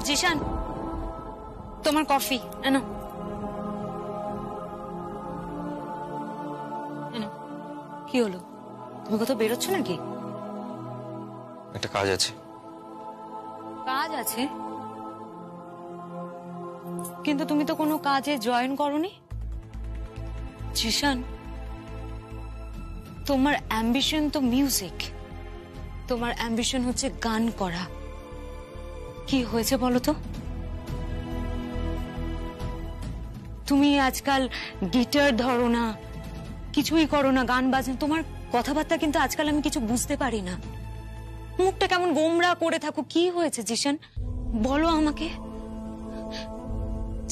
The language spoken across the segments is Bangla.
জিশান, তোমার কফি এনো। কি হলো, তুমি কোথাও বেরোচ্ছ নাকি? একটা কাজ আছে। কাজ আছে? কিন্তু তুমি তো কোনো কাজে জয়েন করোনি। জিশান, তোমার অ্যাম্বিশন তো মিউজিক, তোমার অ্যাম্বিশন হচ্ছে গান করা। কি হয়েছে বলো তো? তুমি আজকাল গিটার ধরো না, কিছুই করো না, গান বাজনা, তোমার কথাবার্তা কিন্তু আজকাল আমি কিছু বুঝতে পারি না। মুখটা কেমন গোমরা করে থাকো, কি হয়েছে জিশান বলো আমাকে।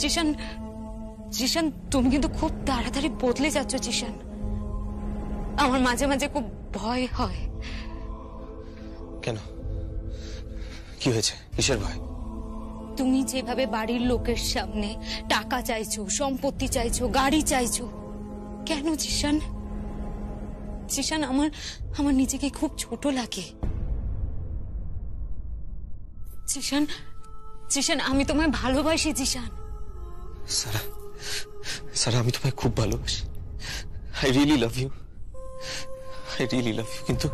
জিশান, জিশান তুমি কিন্তু খুব তাড়াতাড়ি বদলে যাচ্ছ জিশান, আমার মাঝে মাঝে খুব ভয় হয়। কেন, কি হয়েছে, কিসের ভয়? তুমি যেভাবে বাড়ির লোকের সামনে টাকা চাইছো, সম্পত্তি চাইছো, গাড়ি চাইছো, কেন জিশান? জিশান, আমার নিজেকে খুব ছোট লাগে। জিশান, জিশান আমি তোমায় ভালোবাসি জিশান। সারা, সারা আমি তোমায় খুব ভালোবাসি। I really love you, I really love you. কিন্তু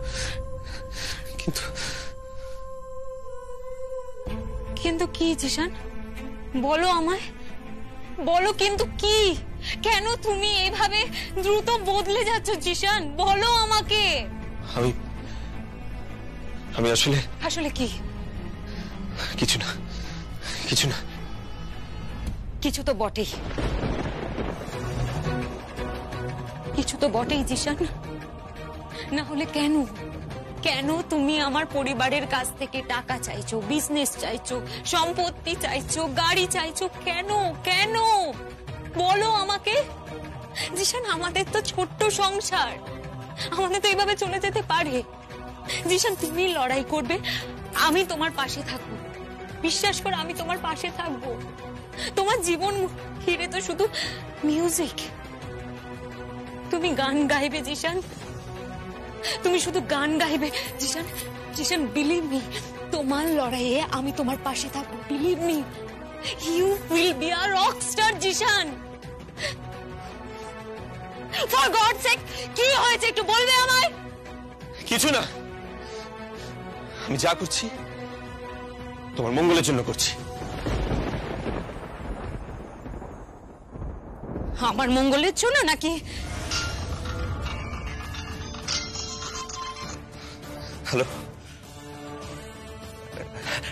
কিন্তু কিন্তু কি জিশান বলো আমায়, বলো কিন্তু কি? কেন তুমি এইভাবে দ্রুত বদলে যাচ্ছ জিশান, বলো আমাকে। আমি আসলে আসলে কি? কিছু না, কিছু না। কিছু তো বটেই, কিছু তো বটেই জিশান। না হলে কেন, কেন তুমি আমার পরিবারের কাছ থেকে টাকা চাইছো, বিজনেস চাইছো, সম্পত্তি চাইছো, গাড়ি চাইছো? কেন, কেন বলো আমাকে জিশান। আমাদের তো ছোট্ট সংসার, আমাদের তো এইভাবে চলে যেতে পারে। জিশান তুমি লড়াই করবে, আমি তোমার পাশে থাকবো, বিশ্বাস করো আমি তোমার পাশে থাকবো। তোমার জীবন ঘিরে তো শুধু মিউজিক, তুমি গান গাইবে জিশান, তুমি শুধু গান গাইবে জিশান। জিশান বিলিভ মি, তোমার লড়াইয়ে আমি তোমার পাশে থাকবো, believe me, you will be a rock star Zeeshan. For God sake, কি হয়েছে একটু বলবে আমায়? কিছু না, আমি যা করছি তোমার মঙ্গলের জন্য করছি। আমার মঙ্গলের জন্য নাকি? হ্যালো,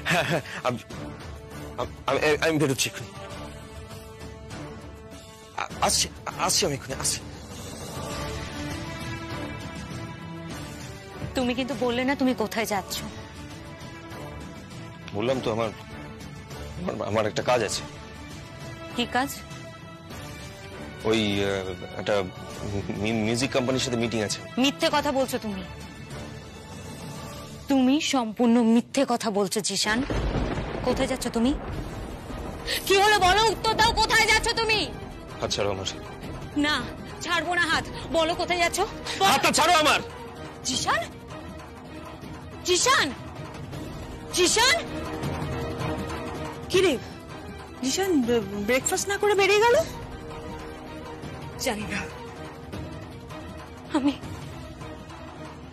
হ্যাঁ হ্যাঁ আমি বেরোচ্ছি এক্ষুনি, আসছি আসছি আমি এক্ষুনি আসছি। তুমি কিন্তু বললে না তুমি কোথায় যাচ্ছ। বললাম তো আমার আমার একটা কাজ আছে। কি কাজ? ওই একটা মিউজিক কোম্পানির সাথে মিটিং আছে। মিথ্যে কথা বলছো তুমি, তুমি সম্পূর্ণ মিথ্যে কথা বলছো জিশান। কোথায় যাচ্ছ তুমি? কি হলো বলো, উত্তর দাও, কোথায় যাচ্ছ তুমি? হাত ছাড়ো আমার। না ছাড়বো না হাত, বলো কোথায় যাচ্ছ? হাতটা ছাড়ো আমার। জিশান, জিশান, জিশান। কি রে জিশান, ব্রেকফাস্ট না করে বেরিয়ে গেল? জানি না,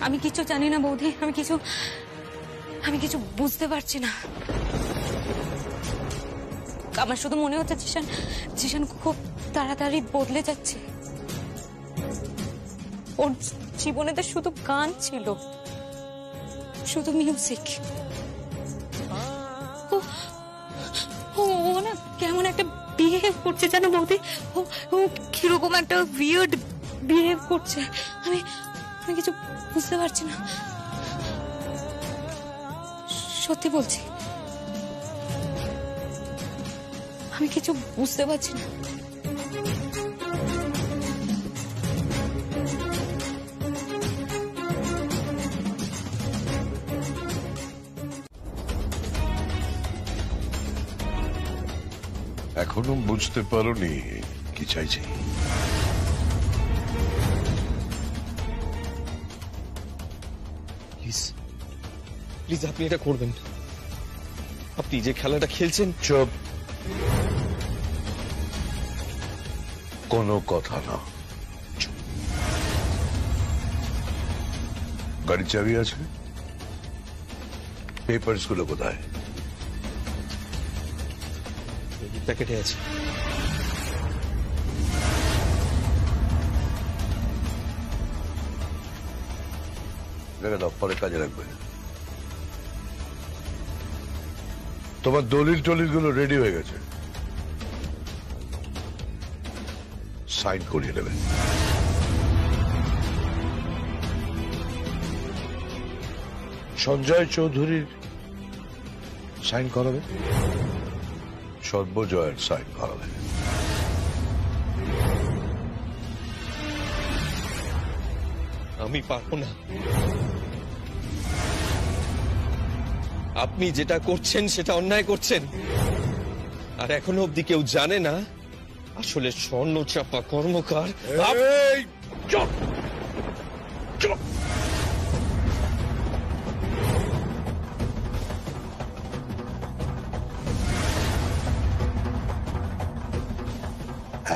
আমি কিছু জানি না বৌদি, আমি কিছু বুঝতে পারছি না। আমার শুধু মনে হচ্ছে জিশান, জিশান খুব তাড়াতাড়ি বদলে যাচ্ছে। ওর জীবনে তো শুধু গান ছিল, শুধু মিউজিক। ও না কেমন একটা বিহেভ করছে জানো বৌদি, ও কিরকম একটা উইয়ার্ড বিহেভ করছে। আমি কিছু বুঝতে পারছি না, সত্যি বলছি আমি কিছু বুঝতে পারছি না। এখনো বুঝতে পারোনি কি চাইছি? প্লিজ আপনি এটা করবেন না। আপনি যে খেলাটা খেলছেন। চুপ, কোনো কথা না। গাড়ির চাবি আছে? পেপারস গুলো কোথায়? প্যাকেটে আছে। রেখে দাও, পরে কাজে রাখবে। তোমার দলিল টলিল গুলো রেডি হয়ে গেছে, সাইন করিয়ে নেবে। সঞ্জয় চৌধুরীর সাইন করাবে, সর্বজয়ের সাইন করাবে। আমি পারবো না। আপনি যেটা করছেন সেটা অন্যায় করছেন, আর এখনো অব্দি কেউ জানে না আসলে স্বর্ণচাপা কর্মকার। এই, চুপ, চুপ।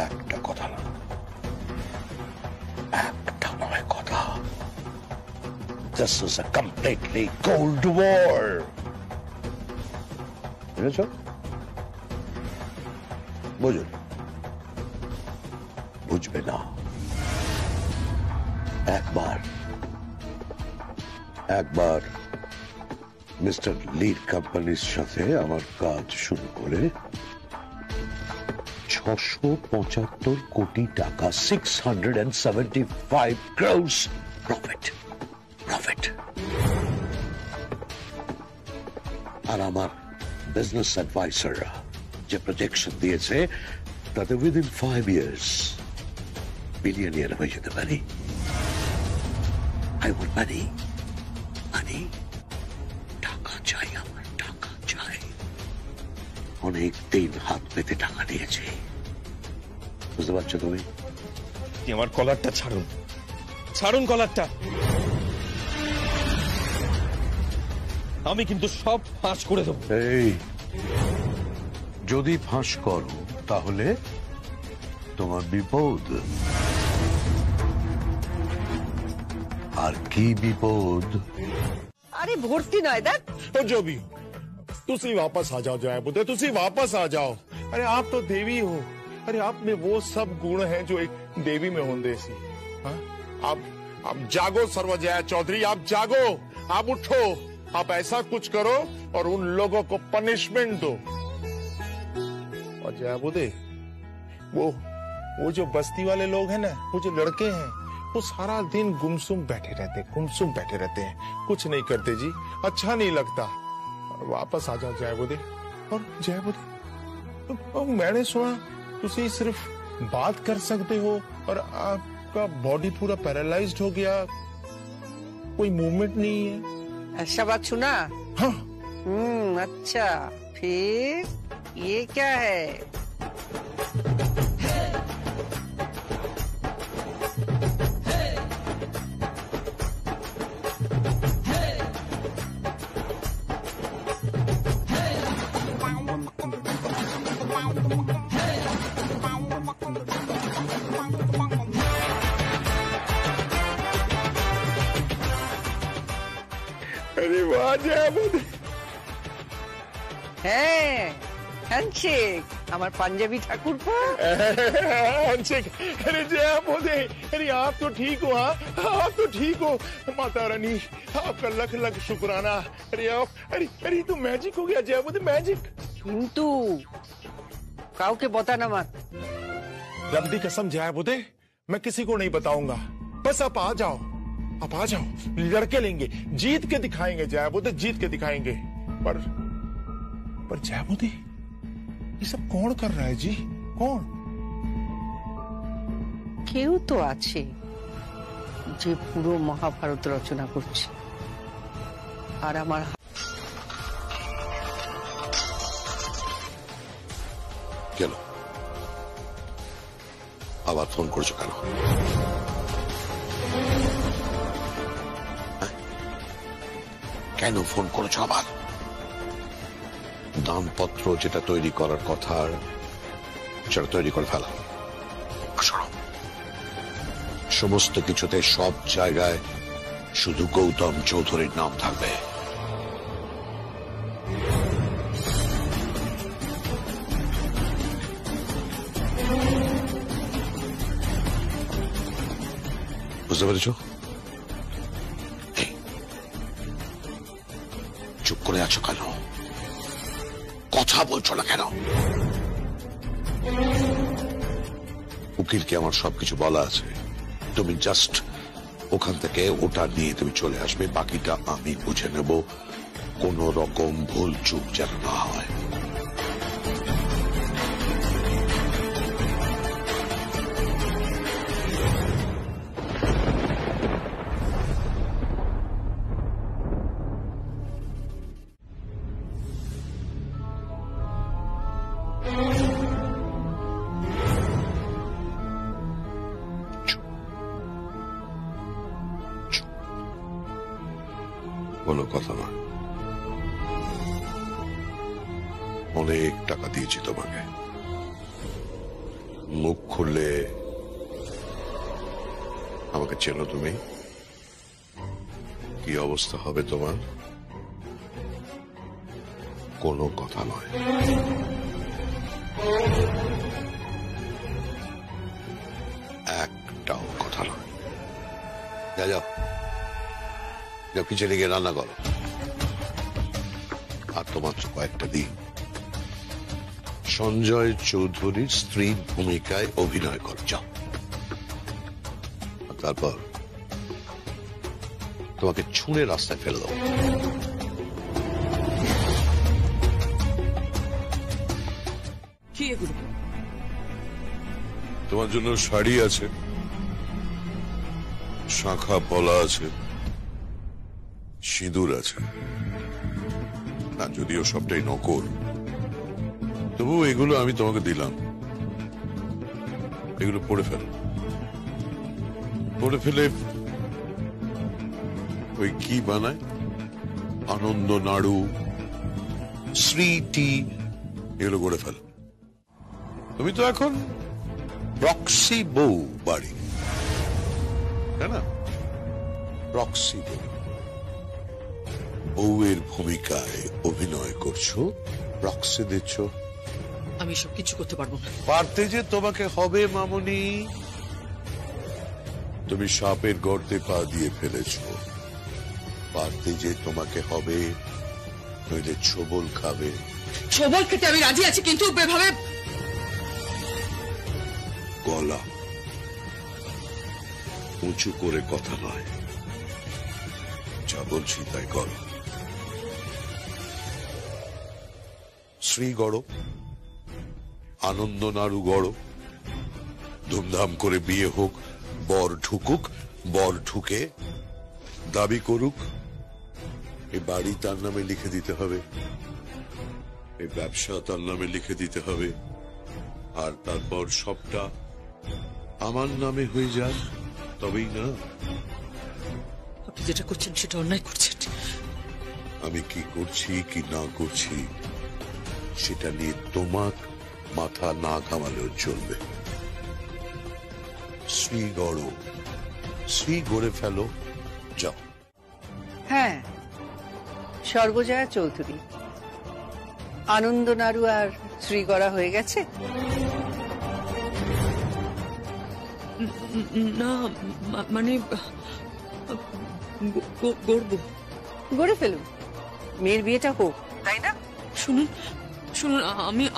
একটা কথা না, একটা নয় কথা। This is a completely cold war. বুঝেছ? বুঝুন, বুঝবে না। একবার মিস্টার লিড কোম্পানির সাথে আমার কাজ শুরু করে 675 কোটি টাকা, 675 crores প্রফিট। আর আমার বিজনেস অ্যাডভাইসাররা যে প্রজেকশন দিয়েছে তাতে উইদিন 5 years বিলিয়নিয়ার হয়ে যেতে পারি। আই ওয়ান্ট মানি, টাকা চাই, আমার টাকা চাই। অনেক দিন হাত পেতে টাকা নিয়েছি, বুঝতে পারছো তুমি? আমার কলারটা ছাড়ুন, ছাড়ুন কলারটা। আমি কিন্তু সব ফাঁস করে দেবো। এই, যদি ফাঁস করো তাহলে তোমার বিপদ। আর কি বিপদ? अरे भर्ती नय देख तो जो भी तुसी वापस आ जाओ जया बुद्धे, तुसी वापस आ जाओ। अरे आप तो देवी हो, अरे आप में वो सब गुण हैं जो एक देवी में होंगे सी। हाँ? आप जागो सर्वजया चौधरी, आप जागो, आप उठो, आप ऐसा कुछ करो और उन लोगों को पनिशमेंट दो। और जया बुद्धे, वो जो बस्ती वाले लोग हैं ना, वो जो लड़के हैं, वो सारा दिन गुमसुम बैठे रहते हैं, कुछ नहीं करते जी, अच्छा नहीं लगता। वापस आ जाओ जया बुद्धे। और जया बुद्धे, मैंने सुना तुसी सिर्फ बात कर सकते हो और आपका बॉडी पूरा पैरालाइज्ड हो गया, कोई मूवमेंट नहीं है। ऐसा बात सुना? हाँ। अच्छा, फिर ये क्या है? अरे वाह जया बुद्धे। হ্যাঁ, হ্যান্ডশেক আমার পাঞ্জাবি ঠাকুরপো। अरे जया बुद्धे, अरे आप तो ठीक हो। हाँ, आप तो ठीक हो। माता रानी आपका लख लख शुक्राना। अरे आप, अरे तो मैजिक हो गया जया बुद्धे, मैजिक। কিন্তু কাউকে বতানা मत। रब दी कसम जया बुद्धे, मैं किसी को नहीं बताऊंगा। बस आप आ जाओ, लड़के लेंगे, जीत के दिखाएंगे जया बुद्धे, जीत के दिखाएंगे। पर जया बुद्धे, ये सब कौन कर रहा है जी? कौन? কেউ তো আছে যে পুরো মহাভারত রচনা করছে, আর আমার কেন আবার ফোন করছো কেন? কেন ফোন করেছো আবার? দানপত্র যেটা তৈরি করার কথা সেটা তৈরি করে ফেলা। শোনো, সমস্ত কিছুতে সব জায়গায় শুধু গৌতম চৌধুরীর নাম থাকবে। বুঝতে পেরেছ? চুপ করে আছো কেন? কথা বলছো না কেন? উকিলকে আমার সবকিছু বলা আছে, তুমি জাস্ট ওখান থেকে ওটা নিয়ে তুমি চলে আসবে, বাকিটা আমি বুঝে নেব। কোন রকম ভুল চুপ যেন না হয়। কোনো কথা না। অনেক টাকা দিয়েছি তোমাকে, মুখ খুললে আমাকে চেনো তুমি, কি অবস্থা হবে তোমার? কোনো কথা নয়। একটাও কথা নয়। যাও যাও, কিচেনে গিয়ে রান্না করো। আর তোমার কয়েকটা দিন সঞ্জয় চৌধুরীর স্ত্রীর ভূমিকায় অভিনয় করো, যাও। তারপর তোমাকে ছুঁড়ে রাস্তায় ফেলে দাও। কি এগুলো? তোমার জন্য শাড়ি আছে, শাঁখা পলা আছে, সিঁদুর আছে। না, যদিও সবটাই নকল, তবু এগুলো আমি তোমাকে দিলাম। এগুলো পড়ে ফেলো। পড়ে ফেলে ওই কি বানায়, আনন্দ নাড়ু, শ্রী টি, এগুলো করে ফেলো। তুমি তো এখন প্রক্সি বউ বাড়ি, তাই না? প্রক্সি বউ, বউয়ের ভূমিকায় অভিনয় করছো, প্রক্সি দিচ্ছ। আমি সব কিছু করতে পারবো না। পারতে যে তোমাকে হবে মামনি। তুমি সাপের গর্তে পা দিয়ে ফেলেছো, পারতে যে তোমাকে হবে, নইলে ছোবল খাবে। ছবল খেতে আমি রাজি আছি, কিন্তু এভাবে গলা উঁচু করে কথা নয়, যা বলছি তাই করো। শ্রী গড়ো, আনন্দ নাড়ু গড়ো, ধুমধাম করে বিয়ে হোক, বর ঢুকুক, বর ঢুকে দাবি করুক এই বাড়ি তার নামে লিখে দিতে হবে, এই ব্যবসা তার নামে লিখে দিতে হবে, আর তারপর সবটা আমার নামে হয়ে যাক, তবেই না। আপনি যেটা করছেন সেটা অন্যায় করছেন। আমি কি করছি কি না করছি সেটা নিয়ে তোমার মাথা না ঘামালেও চলবে। শ্রী গড়ো, শ্রী গড়ে ফেলো, যাও। হ্যাঁ, সর্বজয়া চৌধুরী, আনন্দ নাড়ু আর শ্রীগড়া হয়ে গেছে। না মানে গড়ব। গড়ে ফেলুন, মেয়ের বিয়েটা হোক, তাই না? শুনুন শুনুন,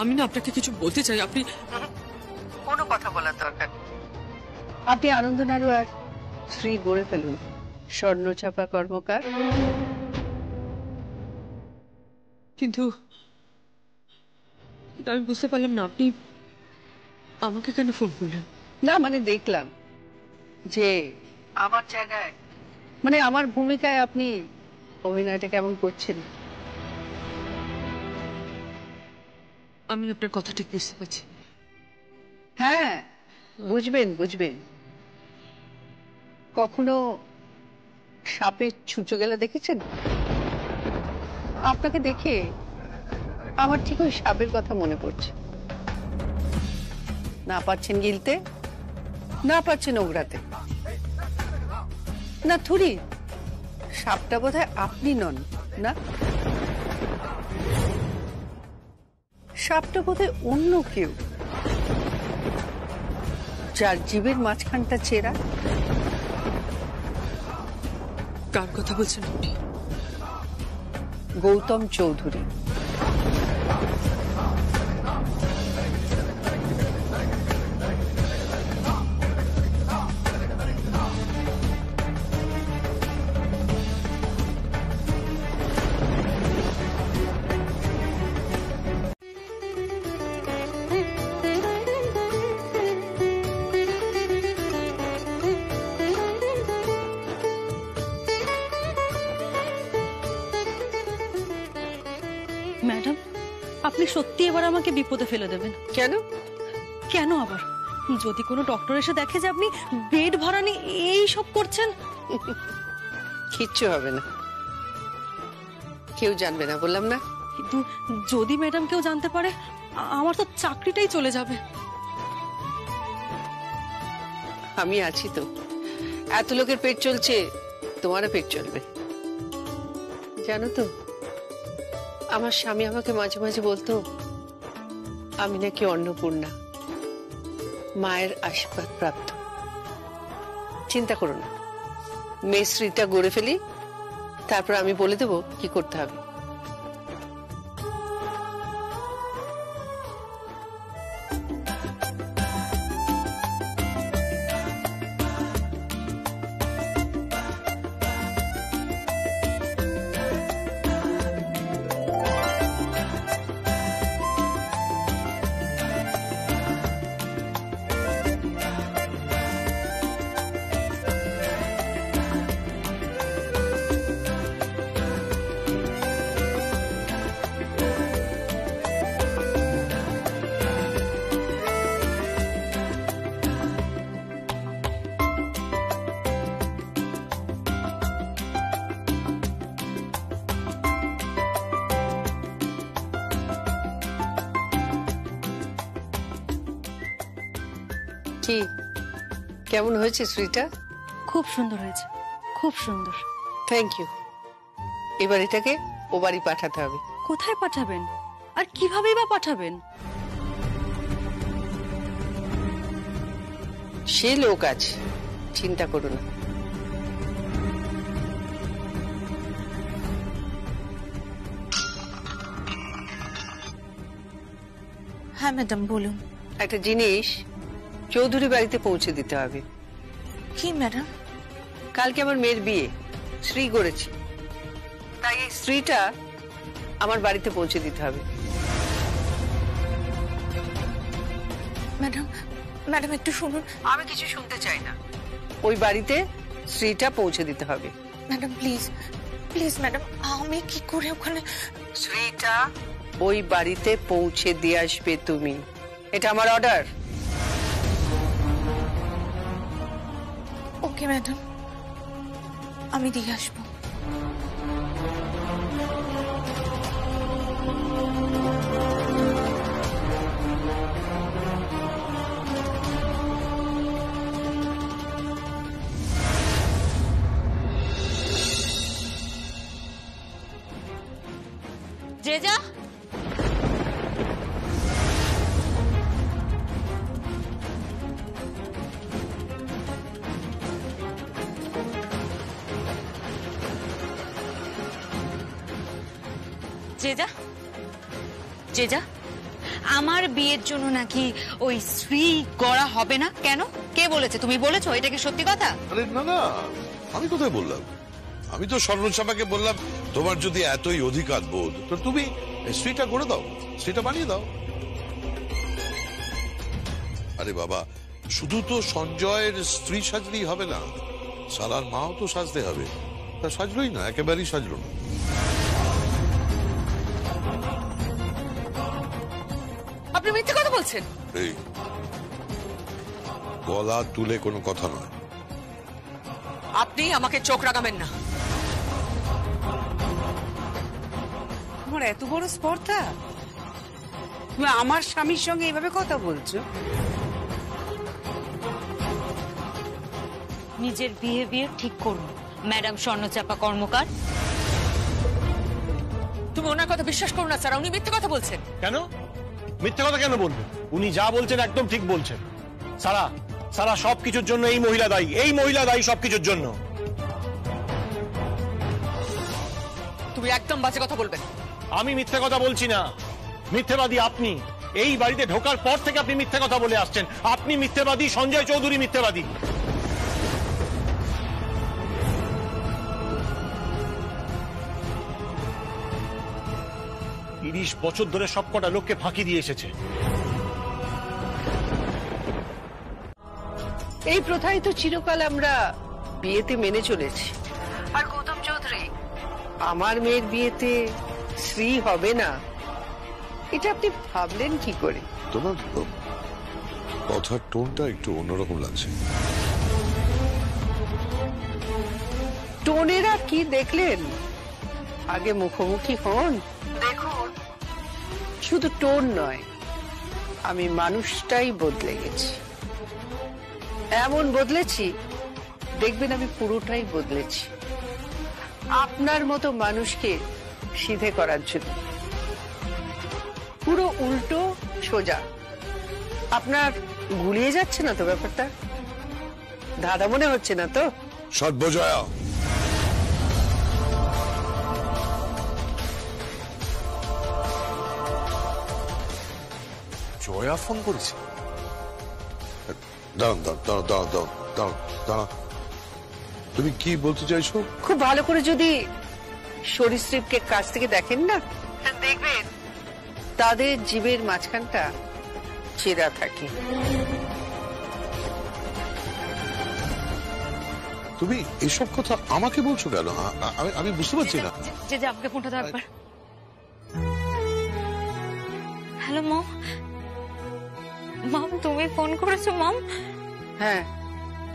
আমি না আপনাকে কিছু বলতে চাই। আপনি কোনো কথা বলার দরকার নেই। আপনি আনন্দ নাড়ু আর শ্রী গড়ে ফেলুন, স্বর্ণচাপা কর্মকার। কিন্তু আমি বুঝতে পারলাম না, আপনি আমাকে কেন ফোন করলেন? না মানে দেখলাম যে আমার জায়গায়, মানে আমার ভূমিকায় আপনি অভিনয়টা কেমন করছেন। আমি আপনার কথা ঠিক বুঝতে পারছি। হ্যাঁ, বুঝবেন বুঝবেন। কখনো সাপের ছুঁচো গেলে দেখেছেন? আপনাকে দেখে আমার ঠিক ওই সাপের কথা মনে পড়ছে। না পাচ্ছেন গিলতে, না পাচ্ছেন ওগড়াতে। না থুরি, সাপটা বোধহয় আপনি নন না, সাপটা বোধহয় অন্য কেউ, যার জীবের মাঝখানটা চেরা। কার কথা বলছেন আপনি? গৌতম চৌধুরী। ম্যাডাম, আপনি সত্যি এবার আমাকে বিপদে ফেলে দেবেন। কেন? কেন আবার? যদি কোনো ডক্টর এসে দেখে যে আপনি বেড ভাড়া নিয়ে এই সব করছেন। কিচ্ছু হবে না, কেউ জানবে না, বললাম না। কিন্তু যদি ম্যাডাম কেউ জানতে পারে, আমার তো চাকরিটাই চলে যাবে। আমি আছি তো, এত লোকের পেট চলছে, তোমারও পেট চলবে। জানো তো, আমার স্বামী আমাকে মাঝে মাঝে বলতো আমি নাকি অন্নপূর্ণা, মায়ের আশীর্বাদ প্রাপ্ত। চিন্তা করো না, মেয়ে গড়ে ফেলি, তারপর আমি বলে দেবো কি করতে হবে। কি কেমন হয়েছে শ্রীটা? খুব সুন্দর হয়েছে, খুব সুন্দর। Thank you. এবার এটাকে ও বাড়ি পাঠাতে হবে। কোথায় পাঠাবেন আর কিভাবেই বা পাঠাবেন? সে লোক আছে, চিন্তা করো না। হ্যাঁ ম্যাডাম বলুন। একটা জিনিস চৌধুরী বাড়িতে পৌঁছে দিতে হবে। কি ম্যাডাম? কালকে আমার মেয়ের বিয়ে, শ্রী গড়েছে, তাই এই স্ত্রীটা আমার বাড়িতে পৌঁছে দিতে হবে। ম্যাডাম, ম্যাডাম একটু শুনুন। আমি কিছু শুনতে চাই না, ওই বাড়িতে স্ত্রীটা পৌঁছে দিতে হবে। ম্যাডাম প্লিজ, প্লিজ ম্যাডাম, আমি কি করে ওখানে? স্ত্রীটা ওই বাড়িতে পৌঁছে দিয়ে আসবে তুমি, এটা আমার অর্ডার। ওকে ম্যাডাম, আমি দিয়ে আসবো। জেজা, জেজা, জেজা, আমার বিয়ের জন্য নাকি ওই শ্রী গড়া হবে না। কেন? কে বলেছে? তুমি বলেছো? এটা কি সত্যি কথা? আরে না না, আমি কোথায় বললাম? আমি তো স্বর্ণচাপাকে বললাম তোমার যদি এতই অধিকার বোধ তো তুমি স্ত্রীটা করে দাও, স্ত্রীটা বানিয়ে দাও। আরে বাবা, শুধু তো সঞ্জয়ের স্ত্রী সাজলেই হবে না, সালার মাও তো সাজতে হবে। তা সাজলোই না, একেবারেই সাজলো না। আপনি মিথ্যে কথা বলছেন। এই গলা তুলে কোনো কথা নয়। আপনি আমাকে চোখ রাগাবেন না। তোমার এত বড় স্পর্ধা? তুমি আমার স্বামীর সঙ্গে এভাবে কথা বলছো? নিজের বিহেভিয়ার ঠিক করুন ম্যাডাম স্বর্ণচাপা কর্মকার। তুমি ওনার কথা বিশ্বাস করো না স্যার, উনি মিথ্যে কথা বলছেন। কেন মিথ্যে কথা কেন বলবো? উনি যা বলছেন একদম ঠিক বলছেন। সারা সারা সবকিছুর জন্য এই মহিলা দায়ী, এই মহিলা দায়ী সবকিছুর জন্য। তুমি একদম বাজে কথা বলবে। আমি মিথ্যে কথা বলছি না, মিথ্যেবাদী আপনি। এই বাড়িতে ঢোকার পর থেকে আপনি মিথ্যে কথা বলে আসছেন। আপনি মিথ্যেবাদী, সঞ্জয় চৌধুরী মিথ্যেবাদী। তিরিশ বছর ধরে সবকটা লোককে ফাঁকি দিয়ে এসেছে। এই প্রথাই তো চিরকাল আমরা বিয়েতে মেনে চলেছি। আর গৌতম চৌধুরী, আমার মেয়ের বিয়েতে শ্রী হবে না, এটা আপনি ভাবলেন কি করে? তোমার কথার টোনটা একটু অন্যরকম লাগছে। টোনেরা কি দেখলেন? আগে মুখোমুখি হন, দেখুন শুধু টোন নয়, আমি মানুষটাই বদলে গেছি। এমন বদলেছি দেখবেন আমি পুরোটাই বদলেছি আপনার মতো মানুষকে সিধে করার জন্য। পুরো উল্টো সোজা। আপনার গুলিয়ে যাচ্ছে না তো ব্যাপারটা? ধাঁধা মনে হচ্ছে না তো? সর্বজয়া, জয়া ফোন করেছে? দাঁড়ান দাঁড়ান দাঁড়ান দাঁড়ান দাঁড়ান দাঁড়ান, তুমি কি বলতে চাইছো? খুব ভালো করে যদি সরীসৃপকে কাছ থেকে দেখেন না, দেখবেন তাদের জীবের মাঝখানটা ছেঁড়া থাকে। তুমি এসব কথা আমাকে বলছো কেন? আমি বুঝতে পারছি না। যে আমাকে ফোনটা দাও একবার। হ্যালো মম। মম তুমি ফোন করেছো মম? হ্যাঁ,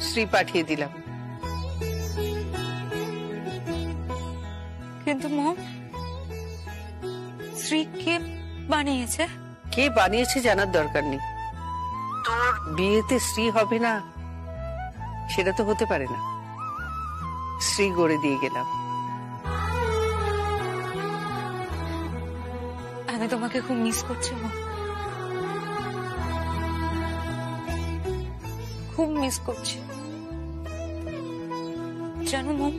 শ্রী পাঠিয়ে দিলাম। কিন্তু মম, শ্রী কে বানিয়েছে? কে বানিয়েছে জানার দরকার নেই। তোর বিয়েতে শ্রী হবে না সেটা তো হতে পারে না। শ্রী গড়ে দিয়ে গেলাম। আমি তোমাকে খুব মিস করছি মম, খুব মিস করছি। জানো মম,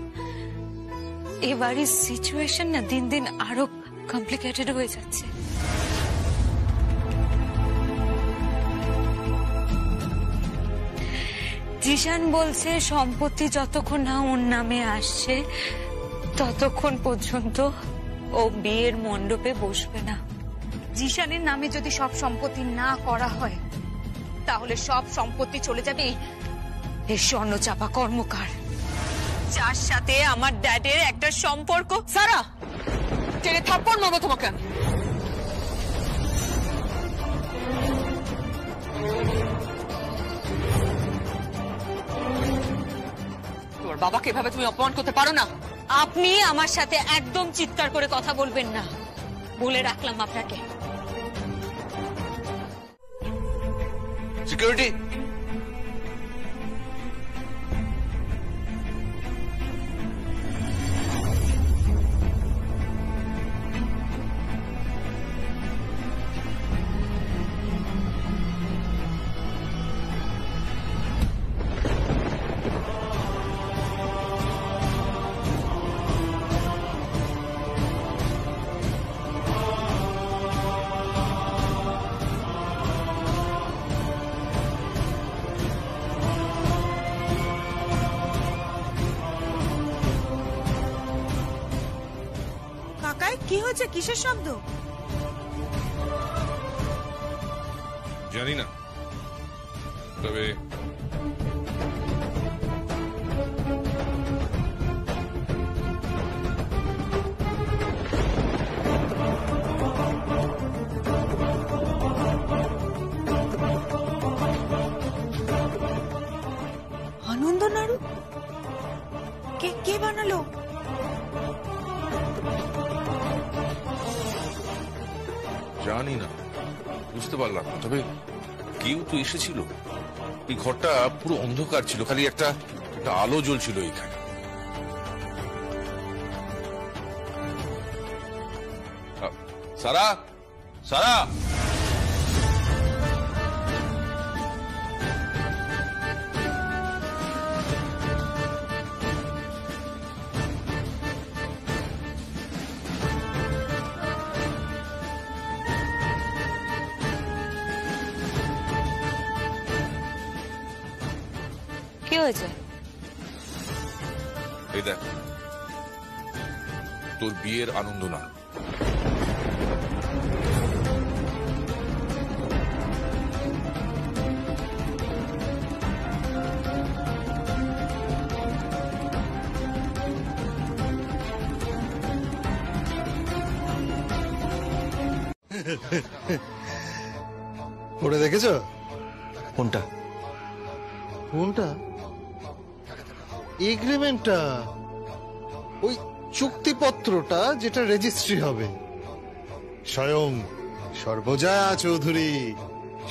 এই বাড়ির সিচুয়েশন না দিন দিন আরো কমপ্লিকেটেড হয়ে যাচ্ছে। জিশান বলছে সম্পত্তি যতক্ষণ না ওর নামে আসছে ততক্ষণ পর্যন্ত ও বিয়ের মণ্ডপে বসবে না। জিশানের নামে যদি সব সম্পত্তি না করা হয় তাহলে সব সম্পত্তি চলে যাবে এই স্বর্ণচাপা কর্মকার, যার সাথে আমার ড্যাডের একটা সম্পর্ক। সারা, টেনে থাপ্পড় মারবো তোমাকে। তোর বাবাকে এভাবে তুমি অপমান করতে পারো না। আপনি আমার সাথে একদম চিৎকার করে কথা বলবেন না, বলে রাখলাম আপনাকে। সিকিউরিটি, কি হয়েছে? কিসের শব্দ? জানি না, তবে আনন্দ নাড়ু কে বানালো? জানি না, বুঝতে পারলাম না। তবে কেউ তো এসেছিল। এই ঘরটা পুরো অন্ধকার ছিল, খালি একটা আলো জ্বলছিল এখানে। সারা, সারা, কি হয়েছে? এই দেখ, তোর বিয়ের আনন্দ না। পড়ে দেখেছো? কোনটা? কোনটা? এগ্রিমেন্টটা, ওই চুক্তিপত্রটা যেটা রেজিস্ট্রি হবে। স্বয়ং সর্বজয়া চৌধুরী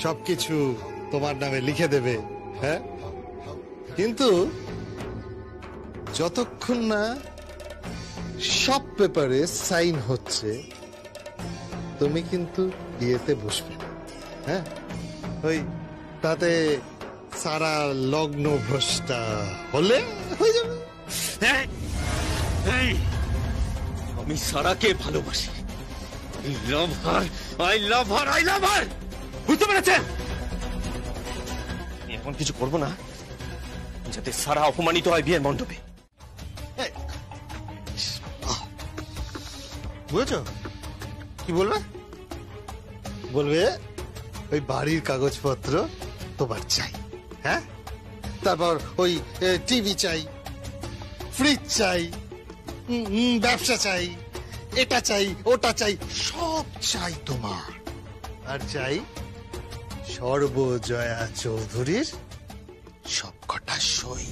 সবকিছু তোমার নামে লিখে দেবে। হ্যাঁ, কিন্তু যতক্ষণ না সব পেপারে সাইন হচ্ছে তুমি কিন্তু বিয়েতে বসবে না। হ্যাঁ, ওই তাতে সারা লগ্ন ভ্রষ্টা হলে হয়ে যাবে। আমি সারাকে ভালোবাসি। আই লাভ হার। বুঝতে পেরেছেন? এমন কিছু করবো না যাতে সারা অপমানিত হয় বিয়ের মণ্ডপে। বুঝেছো কি বলবে? বলবে ওই বাড়ির কাগজপত্র তোমার চাই। হ্যাঁ, তারপর ওই টিভি চাই, ফ্রিজ চাই, ব্যবসা চাই, এটা চাই, ওটা চাই, সব চাই তোমার। আর চাই সর্বজয়া চৌধুরীর সব কটা সই।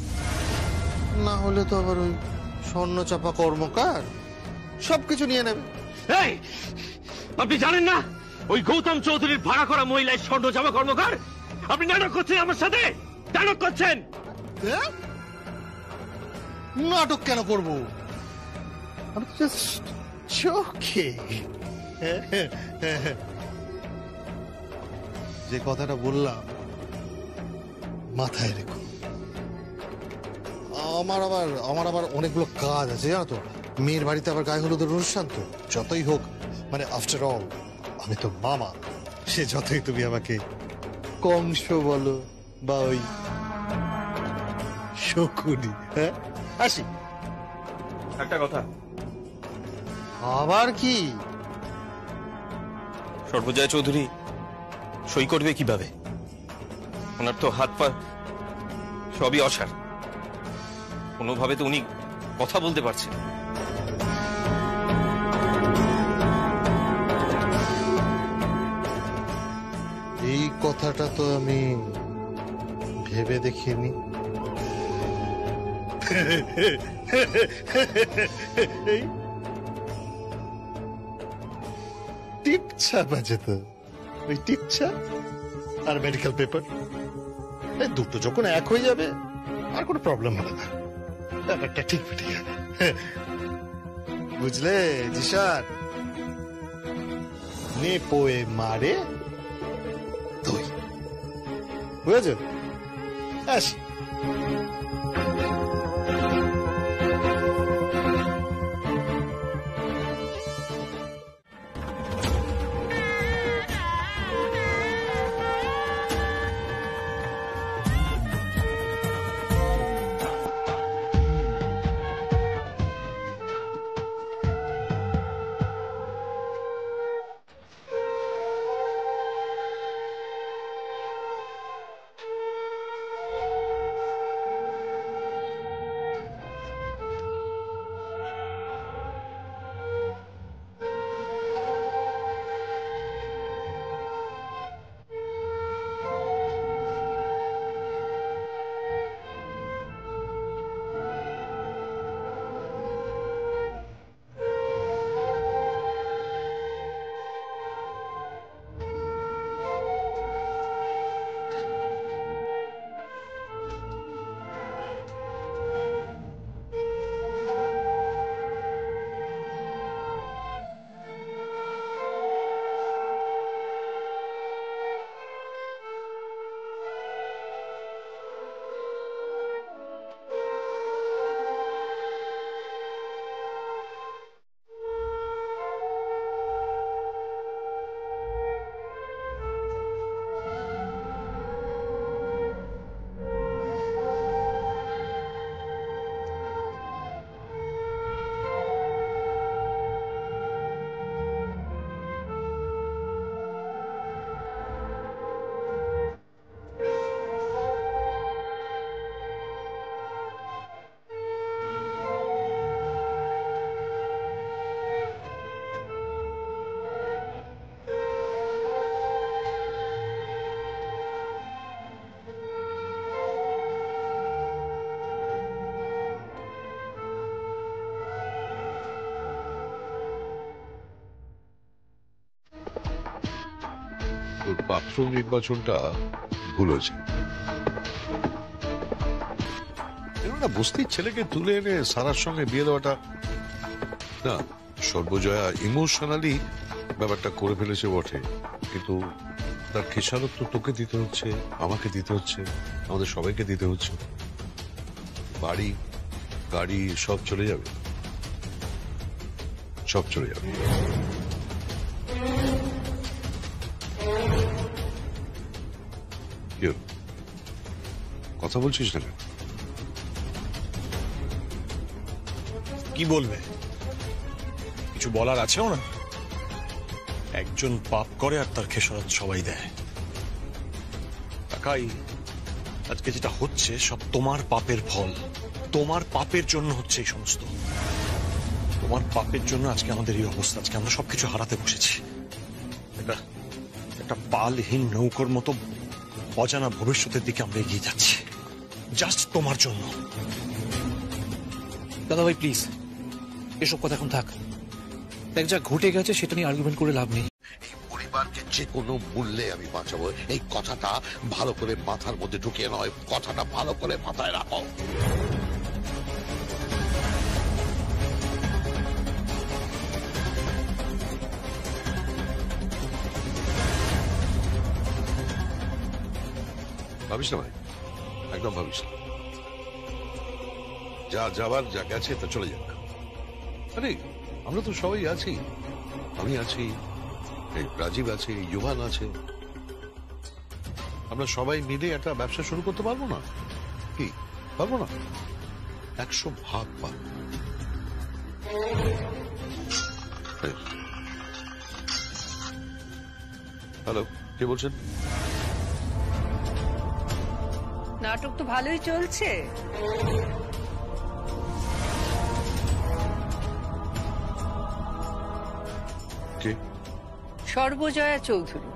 না হলে তো আবার ওই স্বর্ণচাপা কর্মকার সবকিছু নিয়ে নেবে। আপনি জানেন না ওই গৌতম চৌধুরীর ভাড়া করা মহিলায় স্বর্ণচাপা কর্মকার? আপনি নাটক করছেন আমার সাথে, নাটক করছেন। নাটক কেন করব? আমি জাস্ট চোখে যে কথাটা বললাম মাথায় রেখো। আমার আবার অনেকগুলো কাজ আছে জানো তো। মেয়ের বাড়িতে আবার গায়ে হলুদের অনুষ্ঠান তো। যতই হোক, মানে আফটার অল আমি তো মামা। সে যতই তুমি আমাকে কংস বলো বা ওই শকুনি। হ্যাঁ, আসি। একটা কথা, আবার কি? সর্বজয়া চৌধুরী সই করবে কিভাবে? ওনার তো হাত পা সবই অসাড়, কোনোভাবে তো উনি কথা বলতে পারছেন। এই কথাটা তো আমি ভেবে দেখিনি। টিপছাপ আছে তো, ওই টিপছাপ আর মেডিকেল পেপার, দুটো যখন এক হয়ে যাবে আর কোনো প্রবলেম হবে না। ব্যাপারটা ঠিক ঠিক যাবে। বুঝলে জিশান? নে পোয়ে মারে দই। বুঝেছ? আসি। তোর পাত্র নির্বাচনটা ভুল হয়েছে। একটা বস্তির ছেলেকে তুলে এনে সারার সঙ্গে বিয়ে দেওয়াটা না, সর্বজয়া ইমোশনালি ব্যাপারটা করে ফেলেছে বটে, কিন্তু তার খেসারত তো তোকে দিতে হচ্ছে, আমাকে দিতে হচ্ছে, আমাদের সবাইকে দিতে হচ্ছে। বাড়ি গাড়ি সব চলে যাবে, সব চলে যাবে। কি হলো? কথা বলছিস না? কি বলবে? কিছু বলার আছেও না? একজন পাপ করে আর তার খেসারত সবাই দেয়। কাকাই, আজকে যেটা হচ্ছে সব তোমার পাপের ফল। তোমার পাপের জন্য হচ্ছে এই সমস্ত। তোমার পাপের জন্য আজকে আমাদের এই অবস্থা। আজকে আমরা সবকিছু হারাতে বসেছি। একটা পালহীন নৌকোর মতো অজানা ভবিষ্যতের দিকে আমরা এগিয়ে যাচ্ছি, জাস্ট তোমার জন্য। দাদা ভাই প্লিজ, এসব কথা এখন থাক। দেখ, যা ঘটে গেছে সেটা নিয়ে আর্গুমেন্ট করে লাভ নেই। পরিবারকে যে কোনো মূল্যে আমি বাঁচাবো, এই কথাটা ভালো করে মাথার মধ্যে ঢুকিয়ে নয়, কথাটা ভালো করে মাথায় রাখো। ভাবিস না ভাই, একদম ভাবিস না। যা যাবার যা গেছে তা চলে যাক। আরে আমরা তো সবাই আছি, আমি আছি, এই রাজীব আছে, ইউভান আছে, আমরা সবাই মিলে একটা ব্যবসা শুরু করতে পারবো না? কি পারবো না? 100 ভাগ পারবো। হ্যালো, কে বলছেন? নাটক তো ভালোই চলছে। কে? সর্বজয়া চৌধুরী।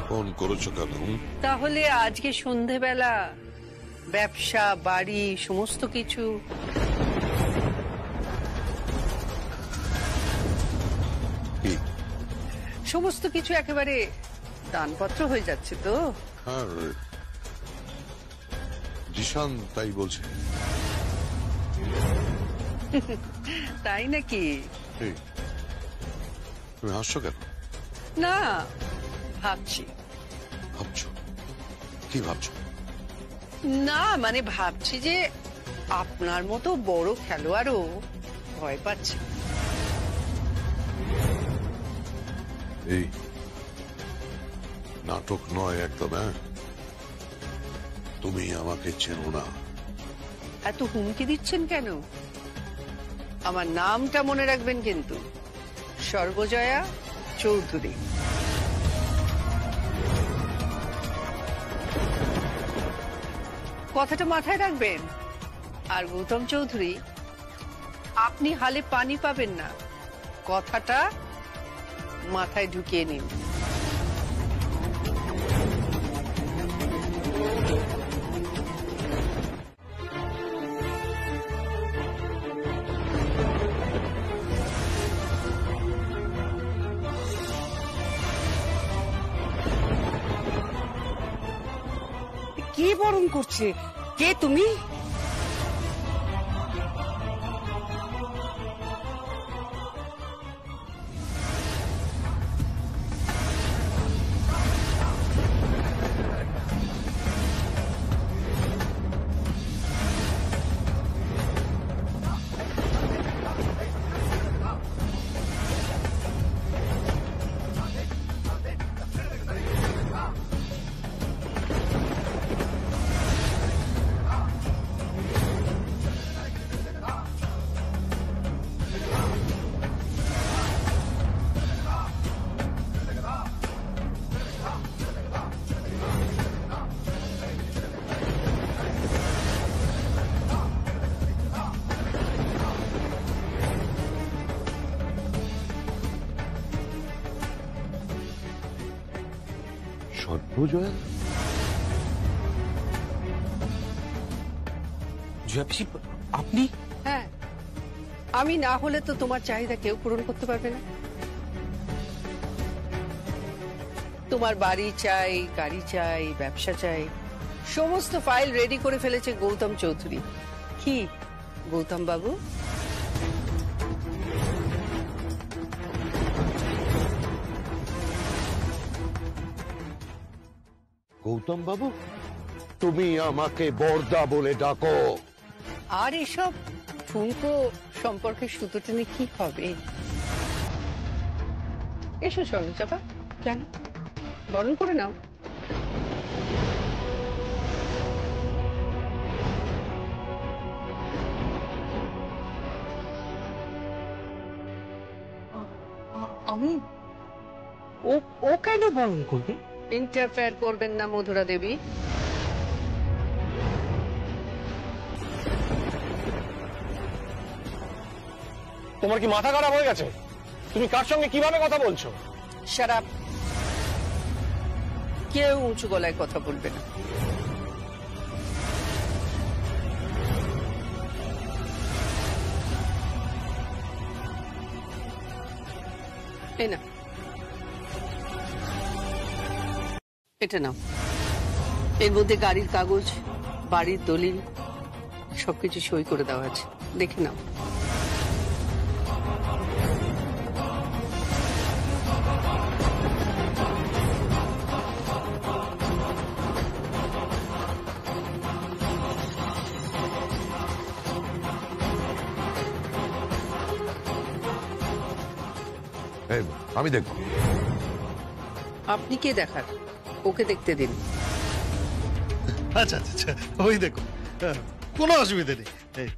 ফোন করেছো কেন? তাহলে আজকে সন্ধেবেলা ব্যবসা বাড়ি সমস্ত কিছু সমস্ত কিছু একেবারে দানপত্র হয়ে যাচ্ছে তো? হ্যাঁ, জিশান তাই বলছে। তাই নাকি? তুমি হাসছো কেন? না, ভাবছি। ভাবছো? কি ভাবছো? না মানে ভাবছি যে আপনার মতো বড় খেলোয়াড়ও ভয় পাচ্ছে। এই নাটক নয় একদম। হ্যাঁ, তুমি আমাকে চেনো না। এত হুমকি দিচ্ছেন কেন? আমার নামটা মনে রাখবেন কিন্তু, সর্বজয়া চৌধুরী। কথাটা মাথায় রাখবেন। আর গৌতম চৌধুরী, আপনি হালে পানি পাবেন না, কথাটা মাথায় ঢুকিয়ে নিন। কে বরণ করছে? কে তুমি? সর্বজয়া? জয়া পিসি আপনি? হ্যাঁ, আমি না হলে তো তোমার চাহিদা কেউ পূরণ করতে পারবে না। তোমার বাড়ি চাই, গাড়ি চাই, ব্যবসা চাই, সমস্ত ফাইল রেডি করে ফেলেছে গৌতম চৌধুরী। কি গৌতম বাবু? গৌতম বাবু, তুমি আমাকে বরদা বলে ডাকো। আর এসব ঠুনকো সম্পর্কে সুতো টেনে কি হবে? এসো চলো চাপা, কেন বরণ করে নাও। আমি ও কেন বরণ করবে? ইন্টারফেয়ার করবেন না মধুরা দেবী। তোমার কি মাথা খারাপ হয়ে গেছে? তুমি কার সঙ্গে কিভাবে কথা বলছো? শারাপ। কেউ উঁচু গলায় কথা বলবে না। এই না, এটা নাও। এর মধ্যে গাড়ির কাগজ, বাড়ির দলিল সবকিছু সই করে দেওয়া আছে, দেখে নাও। আমি দেখবো। আপনি কে দেখার? ওকে দেখতে দিন। আচ্ছা আচ্ছা, ওই দেখো, কোনো অসুবিধা নেই।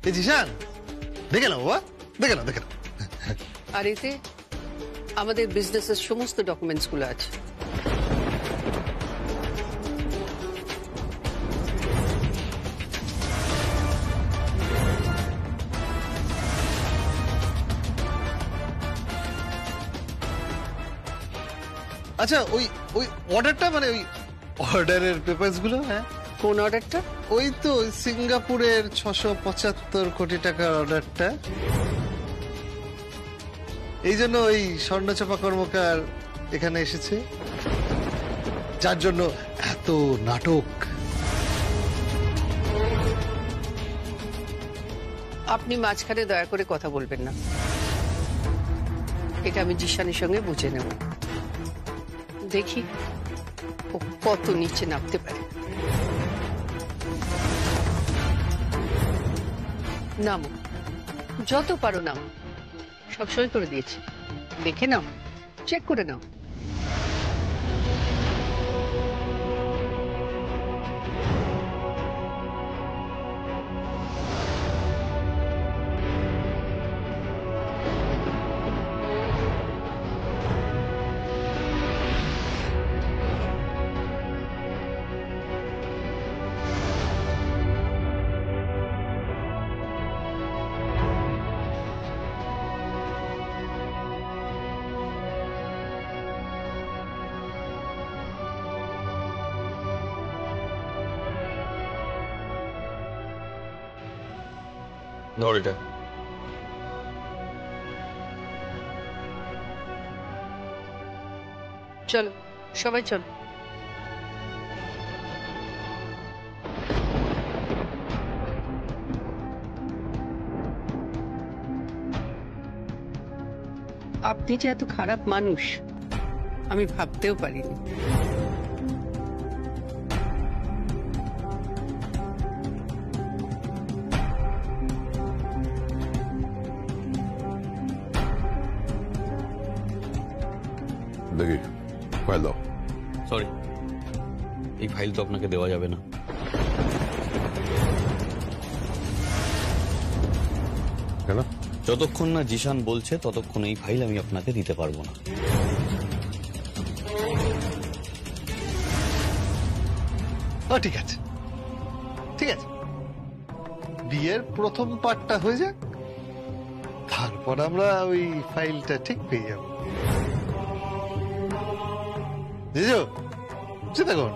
এই জিশান, দেখে নাও বাবা, দেখে নাও, দেখে নাও। আর এতে আমাদের বিজনেসের সমস্ত ডকুমেন্টস গুলো আছে। আচ্ছা, ওই ওই অর্ডারটা, মানে ওই অর্ডারের পেপারস গুলো। হ্যাঁ, কোন অর্ডারটা? ওই তো সিঙ্গাপুরের 675 কোটি টাকার অর্ডারটা। এই জন্য ওই স্বর্ণচাপা কর্মকার এখানে এসেছে, যার জন্য এত নাটক। আপনি মাঝখানে দয়া করে কথা বলবেন না। এটা আমি জিশানের সঙ্গে বুঝে নেব। দেখি ও কত নিচে নামতে পারে। নামো, যত পারো নামো। সব সই করে দিয়েছি, দেখে নাও, চেক করে নাও। ধর এটা। চলো সবাই চলো। আপনি যে এত খারাপ মানুষ আমি ভাবতেও পারিনি। দেখি ফাইল দাও। সরি, এই ফাইল তো আপনাকে দেওয়া যাবে না। কেন? যতক্ষণ না জিশান বলছে ততক্ষণ এই ফাইল আমি আপনাকে দিতে পারবো না। ও ঠিক আছে, ঠিক আছে, বিয়ের প্রথম পার্টটা হয়ে যাক, তারপর আমরা ওই ফাইলটা ঠিক পেয়ে যাব। জিজু, চিন্তা করুন।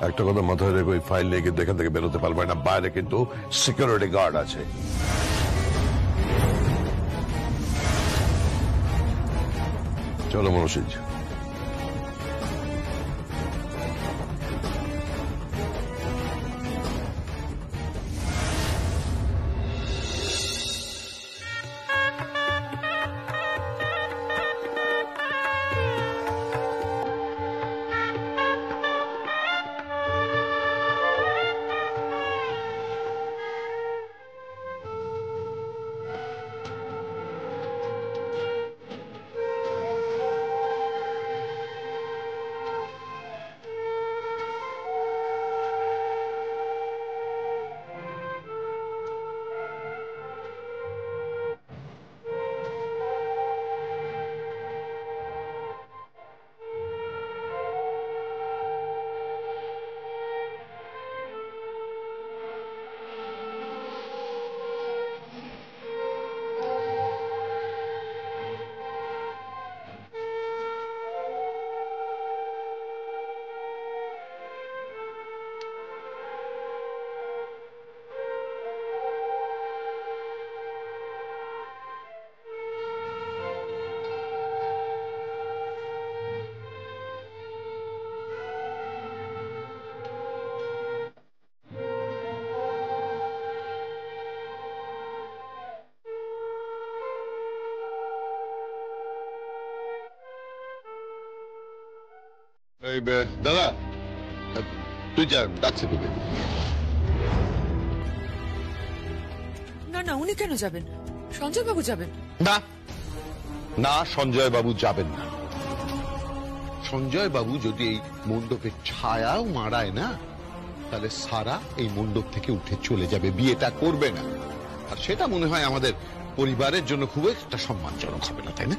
একটা কথা মাথায় রেখে ওই ফাইল নিয়ে কিন্তু এখান থেকে বেরোতে পারবে না, বাইরে কিন্তু সিকিউরিটি গার্ড আছে। চলো মনোসিজ। দাদা তুই যা, ডাকছে তোকে। না না, উনি কেন যাবেন? সঞ্জয় বাবু যাবেন। না না, সঞ্জয় বাবু যাবেন না। সঞ্জয় বাবু যদি এই মণ্ডপের ছায়াও মারায় না, তাহলে সারা এই মণ্ডপ থেকে উঠে চলে যাবে, বিয়েটা করবে না। আর সেটা মনে হয় আমাদের পরিবারের জন্য খুব একটা সম্মানজনক হবে না, তাই না?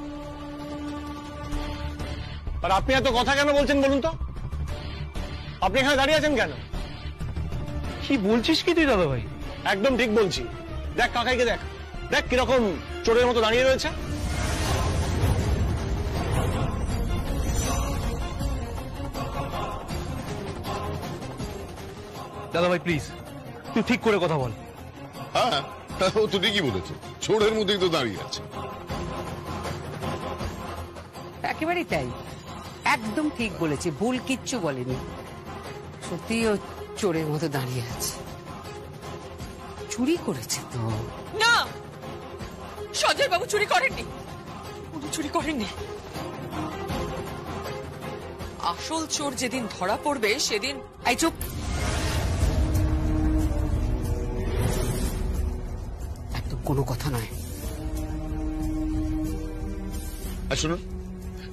আর আপনি এত কথা কেন বলছেন বলুন তো? আপনি এখানে দাঁড়িয়ে আছেন কেন? কি বলছিস কি তুই দাদা ভাই? একদম ঠিক বলছি। দেখ কাকাইকে, দেখ দেখ কিরকম চোরের মতো দাঁড়িয়ে রয়েছে। দাদা ভাই প্লিজ, তুই ঠিক করে কথা বল। হ্যাঁ, ও তো ঠিকই বলেছে, চোরের মধ্যেই তো দাঁড়িয়ে আছে। একেবারেই তাই, একদম ঠিক বলেছে, ভুল কিচ্ছু বলেনি। সত্যি ও চোরের মতো দাঁড়িয়ে আছে। চুরি করেছে তো? না, সঞ্জয় বাবু চুরি করেননি, উনি চুরি করেননি। আসল চোর যেদিন ধরা পড়বে সেদিন। এই চুপ! একদম কোনো কথা নয়। শুনুন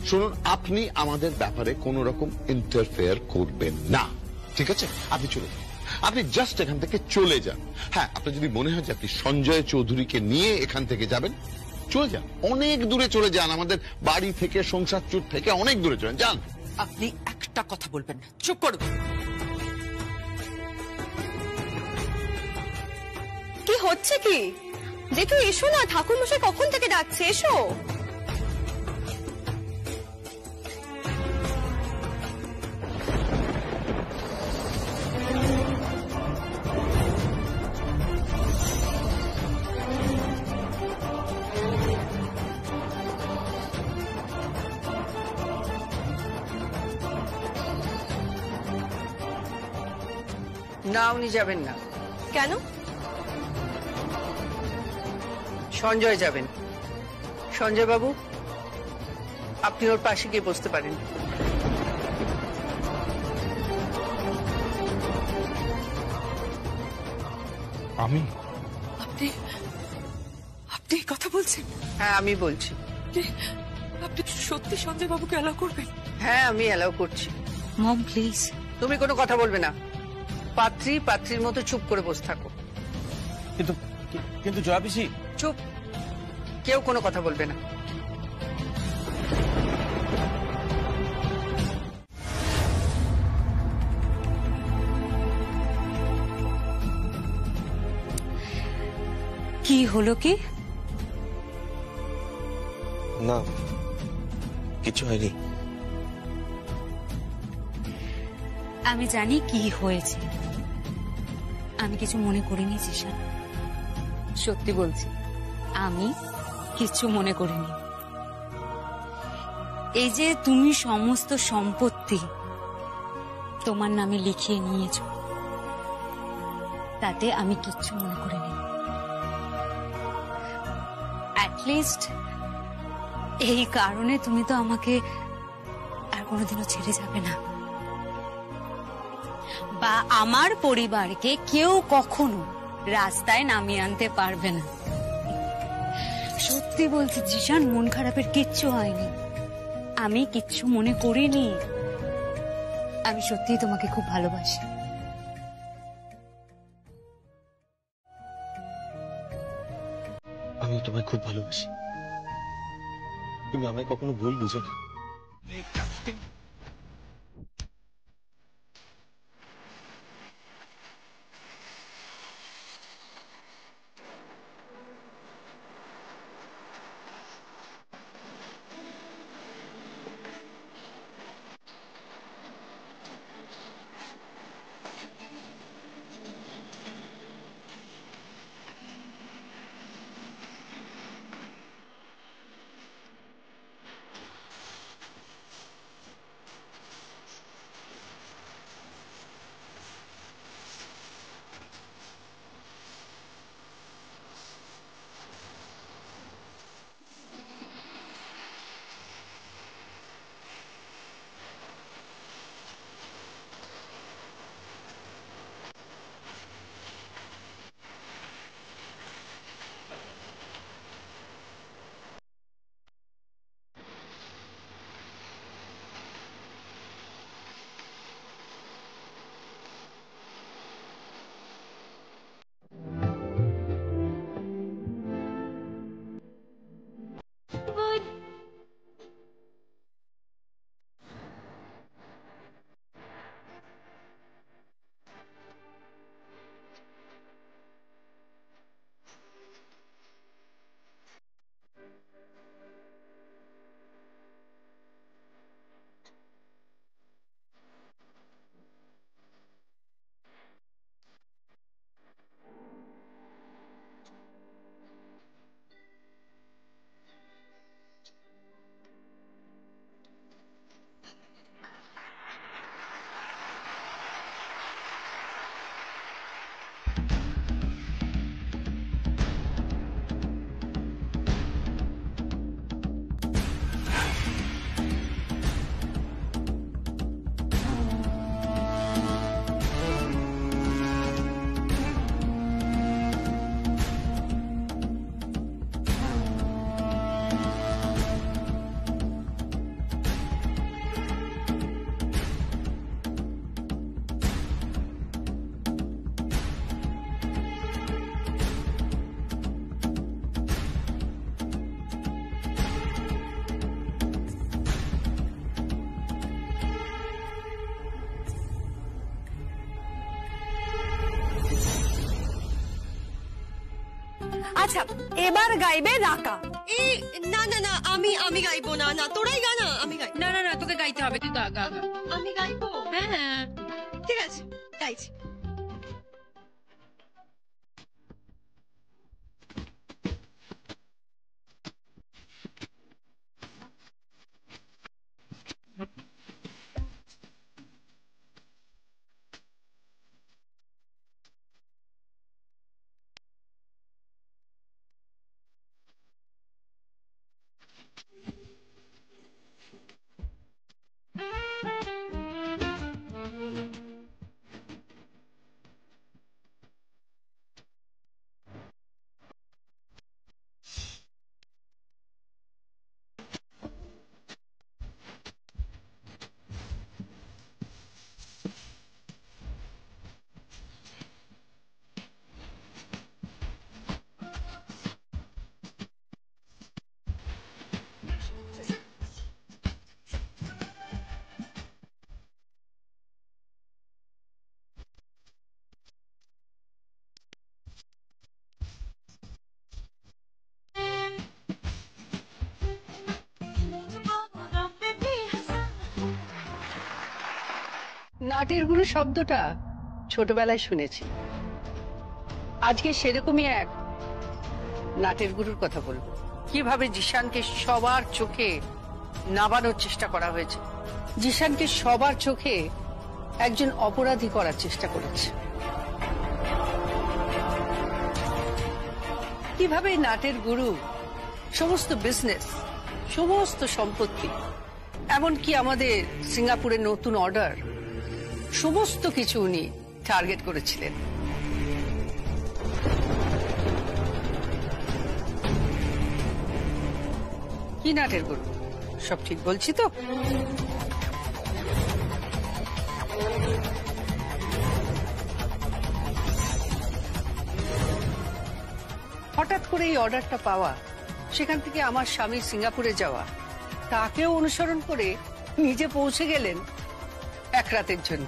শুনুন, আপনি আমাদের ব্যাপারে কোন রকম ইন্টারফেয়ার করবেন না, ঠিক আছে? আপনি চলে যান, আপনি জাস্ট এখান থেকে চলে যান। হ্যাঁ, আপনার যদি মনে হয় যে আপনি সঞ্জয় চৌধুরীকে নিয়ে এখান থেকে যাবেন, চলে যান, অনেক দূরে চলে যান, আমাদের বাড়ি থেকে, সংসার চুট থেকে অনেক দূরে চলে যান। আপনি একটা কথা বলবেন না, চুপ করবেন। কি হচ্ছে কি? দেখো এসো না, ঠাকুর মশাই কখন থেকে ডাকছে, এসো। না, উনি যাবেন না। কেন? সঞ্জয় যাবেন। সঞ্জয় বাবু, আপনি ওর পাশে গিয়ে বসতে পারেন। আমি? আপনি আপনি কথা বলছেন? হ্যাঁ, আমি বলছি। আপনি সত্যি সঞ্জয় বাবুকে অ্যালাউ করবেন? হ্যাঁ, আমি অ্যালাউ করছি। Mom please. তুমি কোনো কথা বলবে না, পাত্রী পাত্রীর মতো চুপ করে বসে থাকো। কিন্তু কিন্তু জয়া পিসি। চুপ, কেউ কোনো কথা বলবে না। কি হলো কি? না, কিছু হয়নি। আমি জানি কি হয়েছে, আমি কিছু মনে করিনি জিশান, সত্যি বলছি আমি কিছু মনে করিনি। এই যে তুমি সমস্ত সম্পত্তি তোমার নামে লিখিয়ে নিয়েছ, তাতে আমি কিচ্ছু মনে করিনি। অ্যাটলিস্ট এই কারণে তুমি তো আমাকে আর কোনোদিনও ছেড়ে যাবে না, বা আমার পরিবারকে কেউ কখনো রাস্তায় নামিয়ে আনতে পারবে না। সত্যি বলছি জিশান, মন খারাপের কিচ্ছু হয়নি, আমি কিচ্ছু মনে করিনি। আমি সত্যিই তোমাকে খুব ভালোবাসি। আমি তোমায় খুব ভালোবাসি, তুমি আমায় কখনো ভুল বুঝো না। আচ্ছা, এবার গাইবে রাকা। না না না, আমি গাইবো না। না, তোরাই গা না, আমি গাই। না না না, তোকে গাইতে হবে, তুই গা গা গা। আমি গাইবো? হ্যাঁ ঠিক আছে, গাইছি। নাটের গুরু শব্দটা ছোটবেলায় শুনেছি, আজকে সেরকমই এক নাটের গুরুর কথা বলবো। কিভাবে জিশানকে সবার চোখে নামানোর চেষ্টা করা হয়েছে, জিশানকে সবার চোখে একজন অপরাধী করার চেষ্টা করেছে। কিভাবে নাটের গুরু সমস্ত বিজনেস, সমস্ত সম্পত্তি, এমনকি আমাদের সিঙ্গাপুরের নতুন অর্ডার, সমস্ত কিছু উনি টার্গেট করেছিলেন। কি নাটের গুরু, সব ঠিক বলছি তো? হঠাৎ করে এই অর্ডারটা পাওয়া, সেখান থেকে আমার স্বামী সিঙ্গাপুরে যাওয়া, তাকেও অনুসরণ করে নিজে পৌঁছে গেলেন এক রাতের জন্য।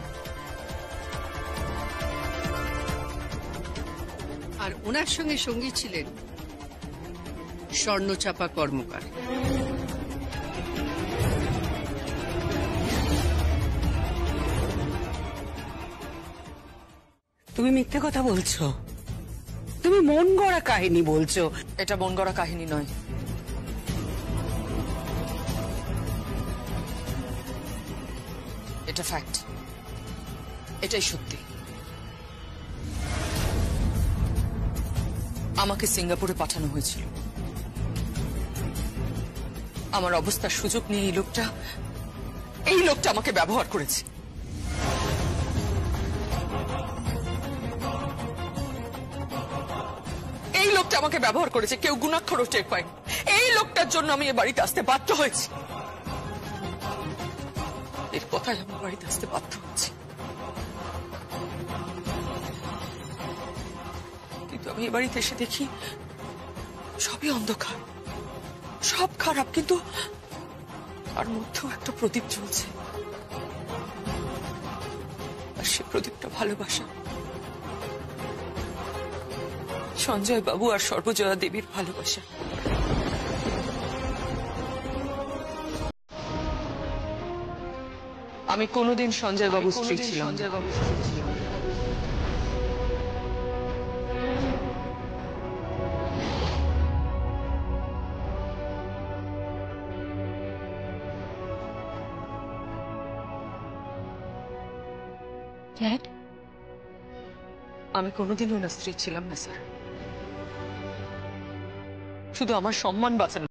আর ওনার সঙ্গে সঙ্গী ছিলেন স্বর্ণচাপা কর্মকার। তুমি মিথ্যে কথা বলছো, তুমি মন গড়া কাহিনী বলছো। এটা মন গড়া কাহিনী নয়, এটা ফ্যাক্ট, এটাই সত্যি। আমাকে সিঙ্গাপুরে পাঠানো হয়েছিল। আমার অবস্থার সুযোগ নিয়ে এই লোকটা আমাকে ব্যবহার করেছে। এই লোকটা আমাকে ব্যবহার করেছে, কেউ গুণাক্ষরও টের পায়নি। এই লোকটার জন্য আমি এ বাড়িতে আসতে বাধ্য হয়েছি। এর কথাই আমার বাড়িতে আসতে বাধ্য হয়েছি। কিন্তু আমি এ বাড়িতে এসে দেখি সবই অন্ধকার, সব খারাপ, কিন্তু তার মধ্যেও একটা প্রদীপ জ্বলছে। আর সে প্রদীপটা ভালোবাসা, সঞ্জয় বাবু আর সর্বজয়া দেবীর ভালোবাসা। আমি কোনোদিন সঞ্জয় বাবু স্ত্রী ছিলাম। ড্যাড, আমি কোনোদিন ওনার স্ত্রী ছিলাম না স্যার। শুধু আমার সম্মান বাঁচানো।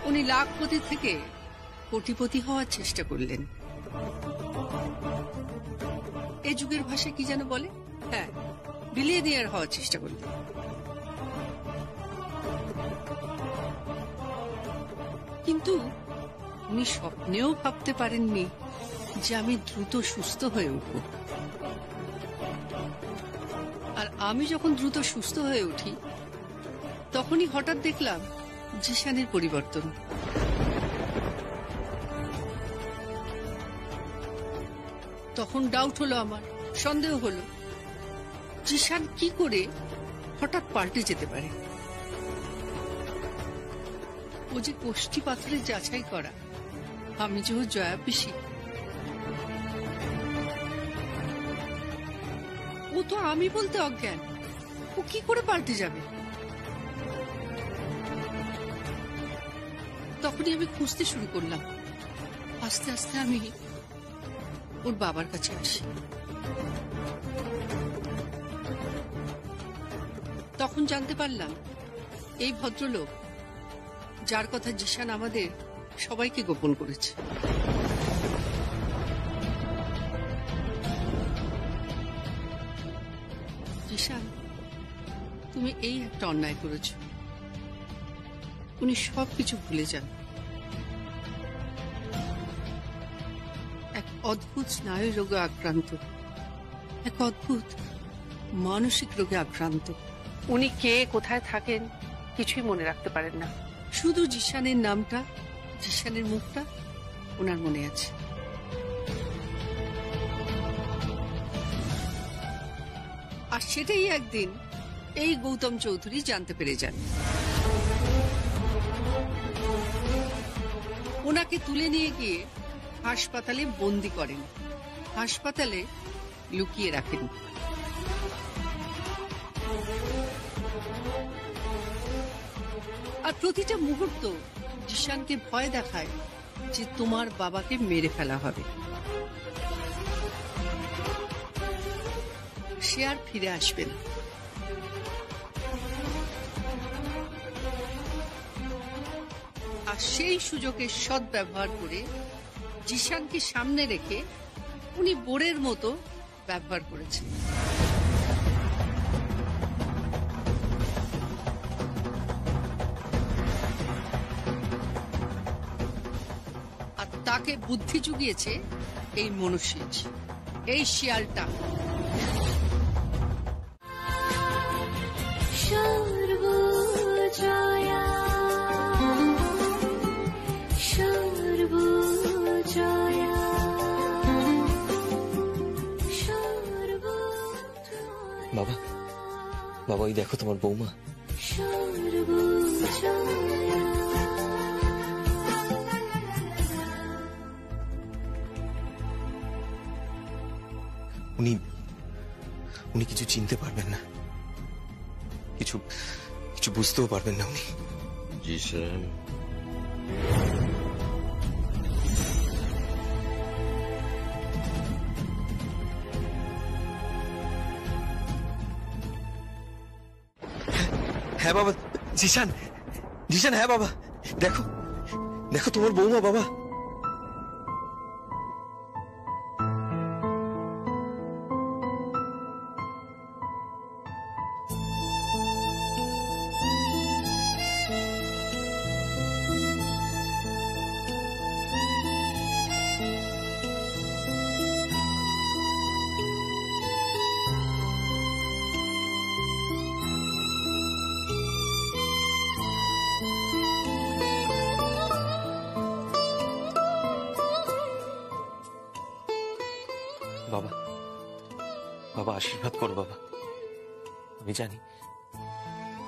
উনি লাখপতি থেকে কোটিপতি হওয়ার চেষ্টা করলেন। এই যুগের ভাষায় কি যেন বলে, হ্যাঁ, বিলিয়নিয়ার হওয়ার চেষ্টা করলেন। কিন্তু উনি স্বপ্নেও ভাবতে পারেননি যে আমি দ্রুত সুস্থ হয়ে উঠব। আর আমি যখন দ্রুত সুস্থ হয়ে উঠি, তখনই হঠাৎ দেখলাম জিশানের পরিবর্তন। তখন ডাউট হলো, আমার সন্দেহ হলো, জিশান কি করে হঠাৎ পাল্টে যেতে পারে। ও যে কোষ্ঠী পাথরের যাচাই করা, আমি যে ও জয়া পিসি। ও তো আমি বলতে অজ্ঞান, ও কি করে পাল্টে যাবে? তখনই আমি খুঁজতে শুরু করলাম। আস্তে আস্তে আমি ওর বাবার কাছে আসি। তখন জানতে পারলাম এই ভদ্রলোক, যার কথা জিশান আমাদের সবাইকে গোপন করেছে। জিশান, তুমি এই একটা অন্যায় করেছ। উনি সবকিছু ভুলে যান। এক অদ্ভুত স্নায়ু রোগে আক্রান্ত, এক অদ্ভুত মানসিক রোগে আক্রান্ত। উনি কে, কোথায় থাকেন কিছুই মনে রাখতে পারেন না। শুধু জিশানের নামটা, জিশানের মুখটা ওনার মনে আছে। আর সেটাই একদিন এই গৌতম চৌধুরী জানতে পেরে যান। ওনাকে তুলে নিয়ে গিয়ে হাসপাতালে বন্দি করেন, হাসপাতালে লুকিয়ে রাখেন। আর প্রতিটা মুহূর্ত জিশানকে ভয় দেখায় যে তোমার বাবাকে মেরে ফেলা হবে, সে আর ফিরে আসবে না। আর সেই সুযোগের সদ্ব্যবহার করে জিশানকে সামনে রেখে উনি বোরের মতো ব্যবহার করেছেন। আর তাকে বুদ্ধি জুগিয়েছে এই মনুষ্যজ, এই শিয়ালটা। বাবা, বাবা ওই দেখো তোমার বৌমা। উনি উনি কিছু চিনতে পারবেন না, কিছু কিছু বুঝতেও পারবেন না উনি। জি স্যার। হ্যাঁ বাবা, জিশান, জিশান, হ্যাঁ বাবা, দেখো দেখো তোমার বৌমা বাবা। বাবা, বাবা আশীর্বাদ করো বাবা।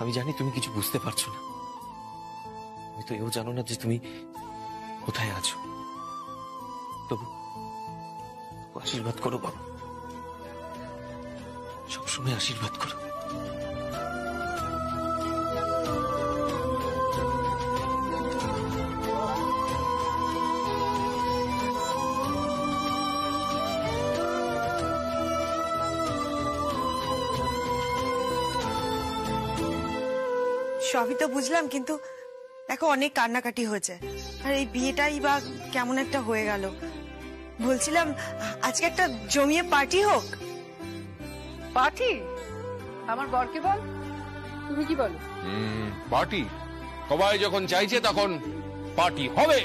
আমি জানি তুমি কিছু বুঝতে পারছো না, আমি তো এও জানো না যে তুমি কোথায় আছো, তবু আশীর্বাদ করো বাবা, সবসময় আশীর্বাদ করো। সবই তো বুঝলাম, কিন্তু দেখো অনেক কান্নাকাটি হয়েছে, আর এই বিয়েটাই বা কেমন একটা হয়ে গেল। বলছিলাম আজকে একটা জমিয়ে পার্টি হোক। পার্টি? আমার বরকে বল, তুমি কি বলো? পার্টি সবাই যখন চাইছে তখন পার্টি হবে।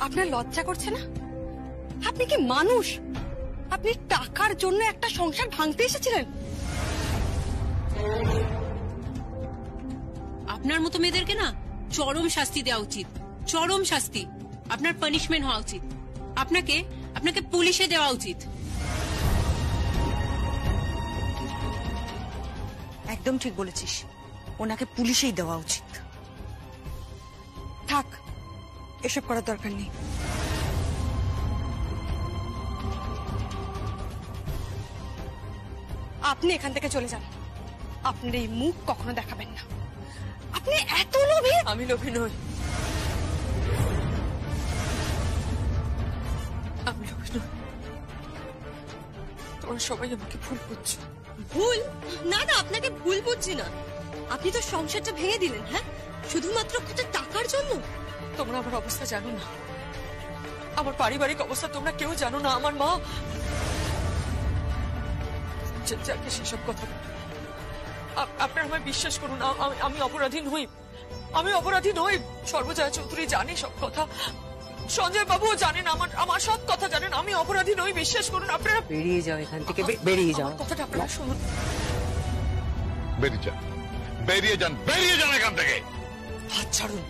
আপনার লজ্জা করছে না? আপনি কি মানুষ? আপনি টাকার জন্য একটা সংসার ভাঙতে এসেছিলেন? আপনার মতো মেয়েদেরকে না চরম শাস্তি দেওয়া উচিত, চরম শাস্তি। আপনার পানিশমেন্ট হওয়া উচিত, আপনাকে আপনাকে পুলিশে দেওয়া উচিত। একদম ঠিক বলেছিস, ওনাকে পুলিশেই দেওয়া উচিত। থাক, এসব করার দরকার নেই। আপনি এখান থেকে চলে যান, আপনার এই মুখ কখনো দেখাবেন না। আপনি এত লোভী। আমি লোভী নই, আমি লোভী নই। তোমরা সবাই আমাকে ভুল বুঝছো। ভুল? না না, আপনাকে ভুল বুঝছি না। আপনি তো সংসারটা ভেঙে দিলেন, হ্যাঁ, শুধুমাত্র একটা টাকার জন্য। তোমরা আমার অবস্থা জানো না, আমার পারিবারিক অবস্থা তোমরা কেউ জানো না। আমার মা যাকে সেসব কথা আপনারা আমায় বিশ্বাস করুন, আমি অপরাধী নই, আমি অপরাধী নই। সর্বজয়া চৌধুরী জানে সব কথা, সঞ্জয় বাবুও জানেন, আমার সব কথা জানেন। আমি অপরাধী নই, বিশ্বাস করুন। আপনারা বেরিয়ে যাও এখান থেকে, বেরিয়ে যাও। কথাটা আপনারা শুনুন। বেরিয়ে যান, বেরিয়ে যান, বেরিয়ে যান এখান থেকে। হাত ছাড়ুন।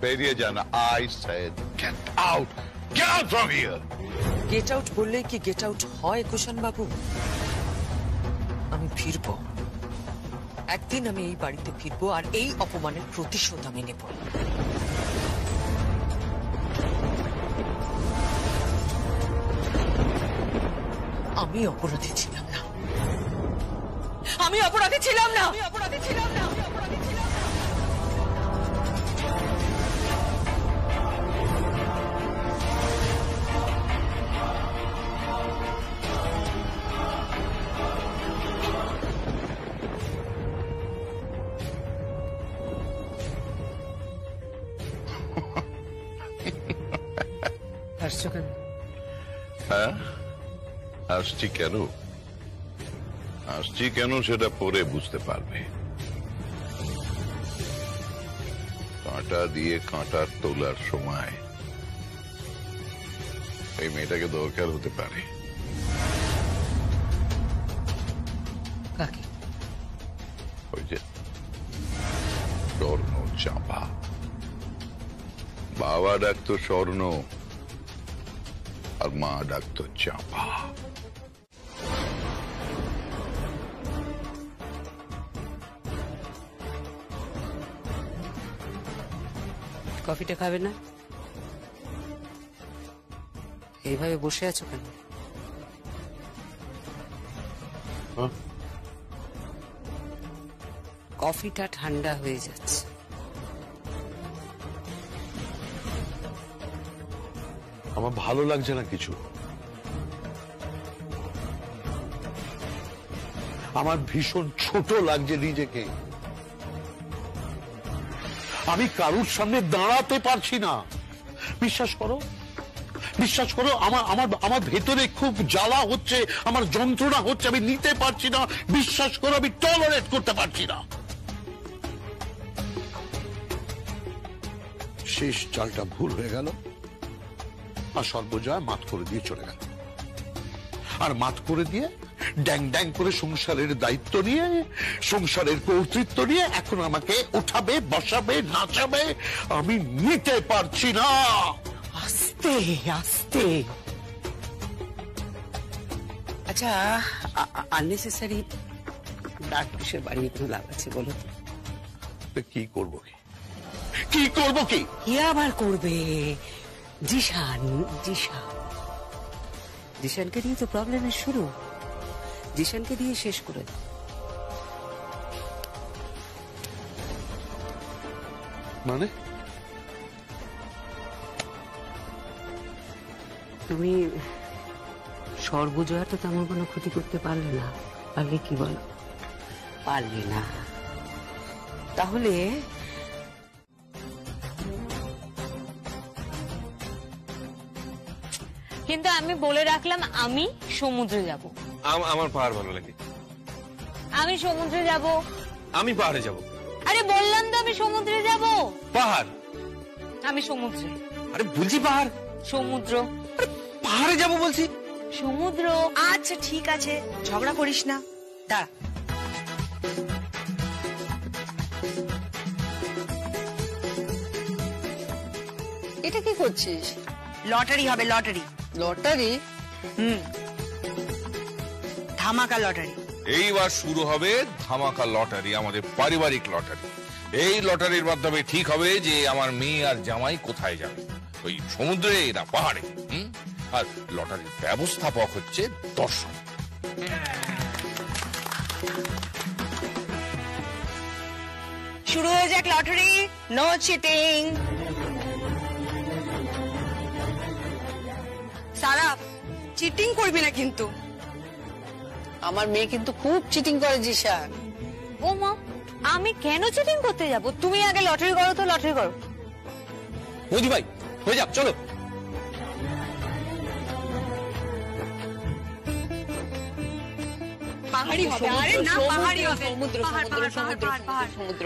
বেরিয়ে যান। I said get out from here. Get out বললে কি গেট আউট হয় কুষাণ বাবু? আমি ফিরবো, একদিন আমি এই বাড়িতে ফিরবো, আর এই অপমানের প্রতিশোধ আমি নেব। আমি অপরাধী ছিলাম না, আমি অপরাধী ছিলাম না, আমি অপরাধী ছিলাম না। হাসছো কেন? হ্যাঁ, আসছি কেন? আসছি কেন সেটা পরে বুঝতে পারবে। কাঁটা দিয়ে কাঁটার তোলার সময় এই মেয়েটাকে দরকার হতে পারে। কাকে? ওই যে স্বর্ণ চাঁপা। বাবা ডাকতো স্বর্ণ, আর মা ডাকতো চাঁপা। কফিটা খাবে না? এইভাবে বসে আছো কেন? কফিটা ঠান্ডা হয়ে যাচ্ছে। আমার ভালো লাগছে না কিছু। আমার ভীষণ ছোট লাগছে নিজেকে। আমি কারুর সামনে দাঁড়াতে পারছি না। বিশ্বাস করো, বিশ্বাস করো, আমার ভেতরে খুব জ্বালা হচ্ছে, আমার যন্ত্রণা হচ্ছে, আমি নিতে পারছি না। বিশ্বাস করো, আমি টলারেট করতে পারছি না। শেষ চালটা ভুল হয়ে গেল, আর সর্বজয়া মাত করে দিয়ে চলে গেল। আর মাত করে দিয়ে ড্যাং ড্যাং করে সংসারের দায়িত্ব নিয়ে, সংসারের কর্তৃত্ব নিয়ে এখন আমাকে উঠাবে, বসাবে, নাচাবে। আমি নিতে পারছি না। আস্তে আস্তে। আচ্ছা, আননেসেসারি ব্লাড প্রেশার বাড়িয়ে কোনো লাভ আছে বলো তো? কি করবো, কি করবো, কি আবার করবে? জিশানকে দিয়ে তো প্রবলেমের শুরু। জিশানকে দিয়ে শেষ করে দাও। মানে তুমি সর্বজয়া তো তেমন কোনো ক্ষতি করতে পারলে না। পারলে কি বলো? পারলে না। তাহলে কিন্তু আমি বলে রাখলাম, আমি সমুদ্রে যাব। আমার পাহাড় ভালো লাগে। আমি সমুদ্রে যাব। আমি পাহাড়ে যাব। আরে বললাম তো আমি সমুদ্রে যাব। পাহাড়? আমি সমুদ্রে। আরে বলছি পাহাড়। সমুদ্র। পাহাড়ে যাব বলছি। সমুদ্র। আচ্ছা ঠিক আছে, ঝগড়া করিস না। দাঁড়া, এটা কি করছিস? লটারি হবে, লটারি। লটারি? ধামাকা লটারি। এইবার শুরু হবে ধামাকা লটারি, আমাদের পারিবারিক লটারি। এই লটারির মাধ্যমে ঠিক হবে যে আমার মেয়ে আর জামাই কোথায় যাবে, ওই সমুদ্রে না পাহাড়ে। আর লটারির ব্যবস্থাপক হচ্ছে দর্শন। শুরু হয়ে যাক lottery. No cheating. Sara, cheating করবি না কিন্তু। আমার মেয়ে কিন্তু খুব চিটিং করে জিশান। ও মা, আমি কেন চিটিং করতে যাব? তুমি আগে লটারি করো তো, লটারি করো। মোদি ভাই হয়ে যাক, চলো। পাহাড়ি হবে। আরে না, পাহাড়ি হবে। সমুদ্র, সমুদ্র, সমুদ্র, সমুদ্র।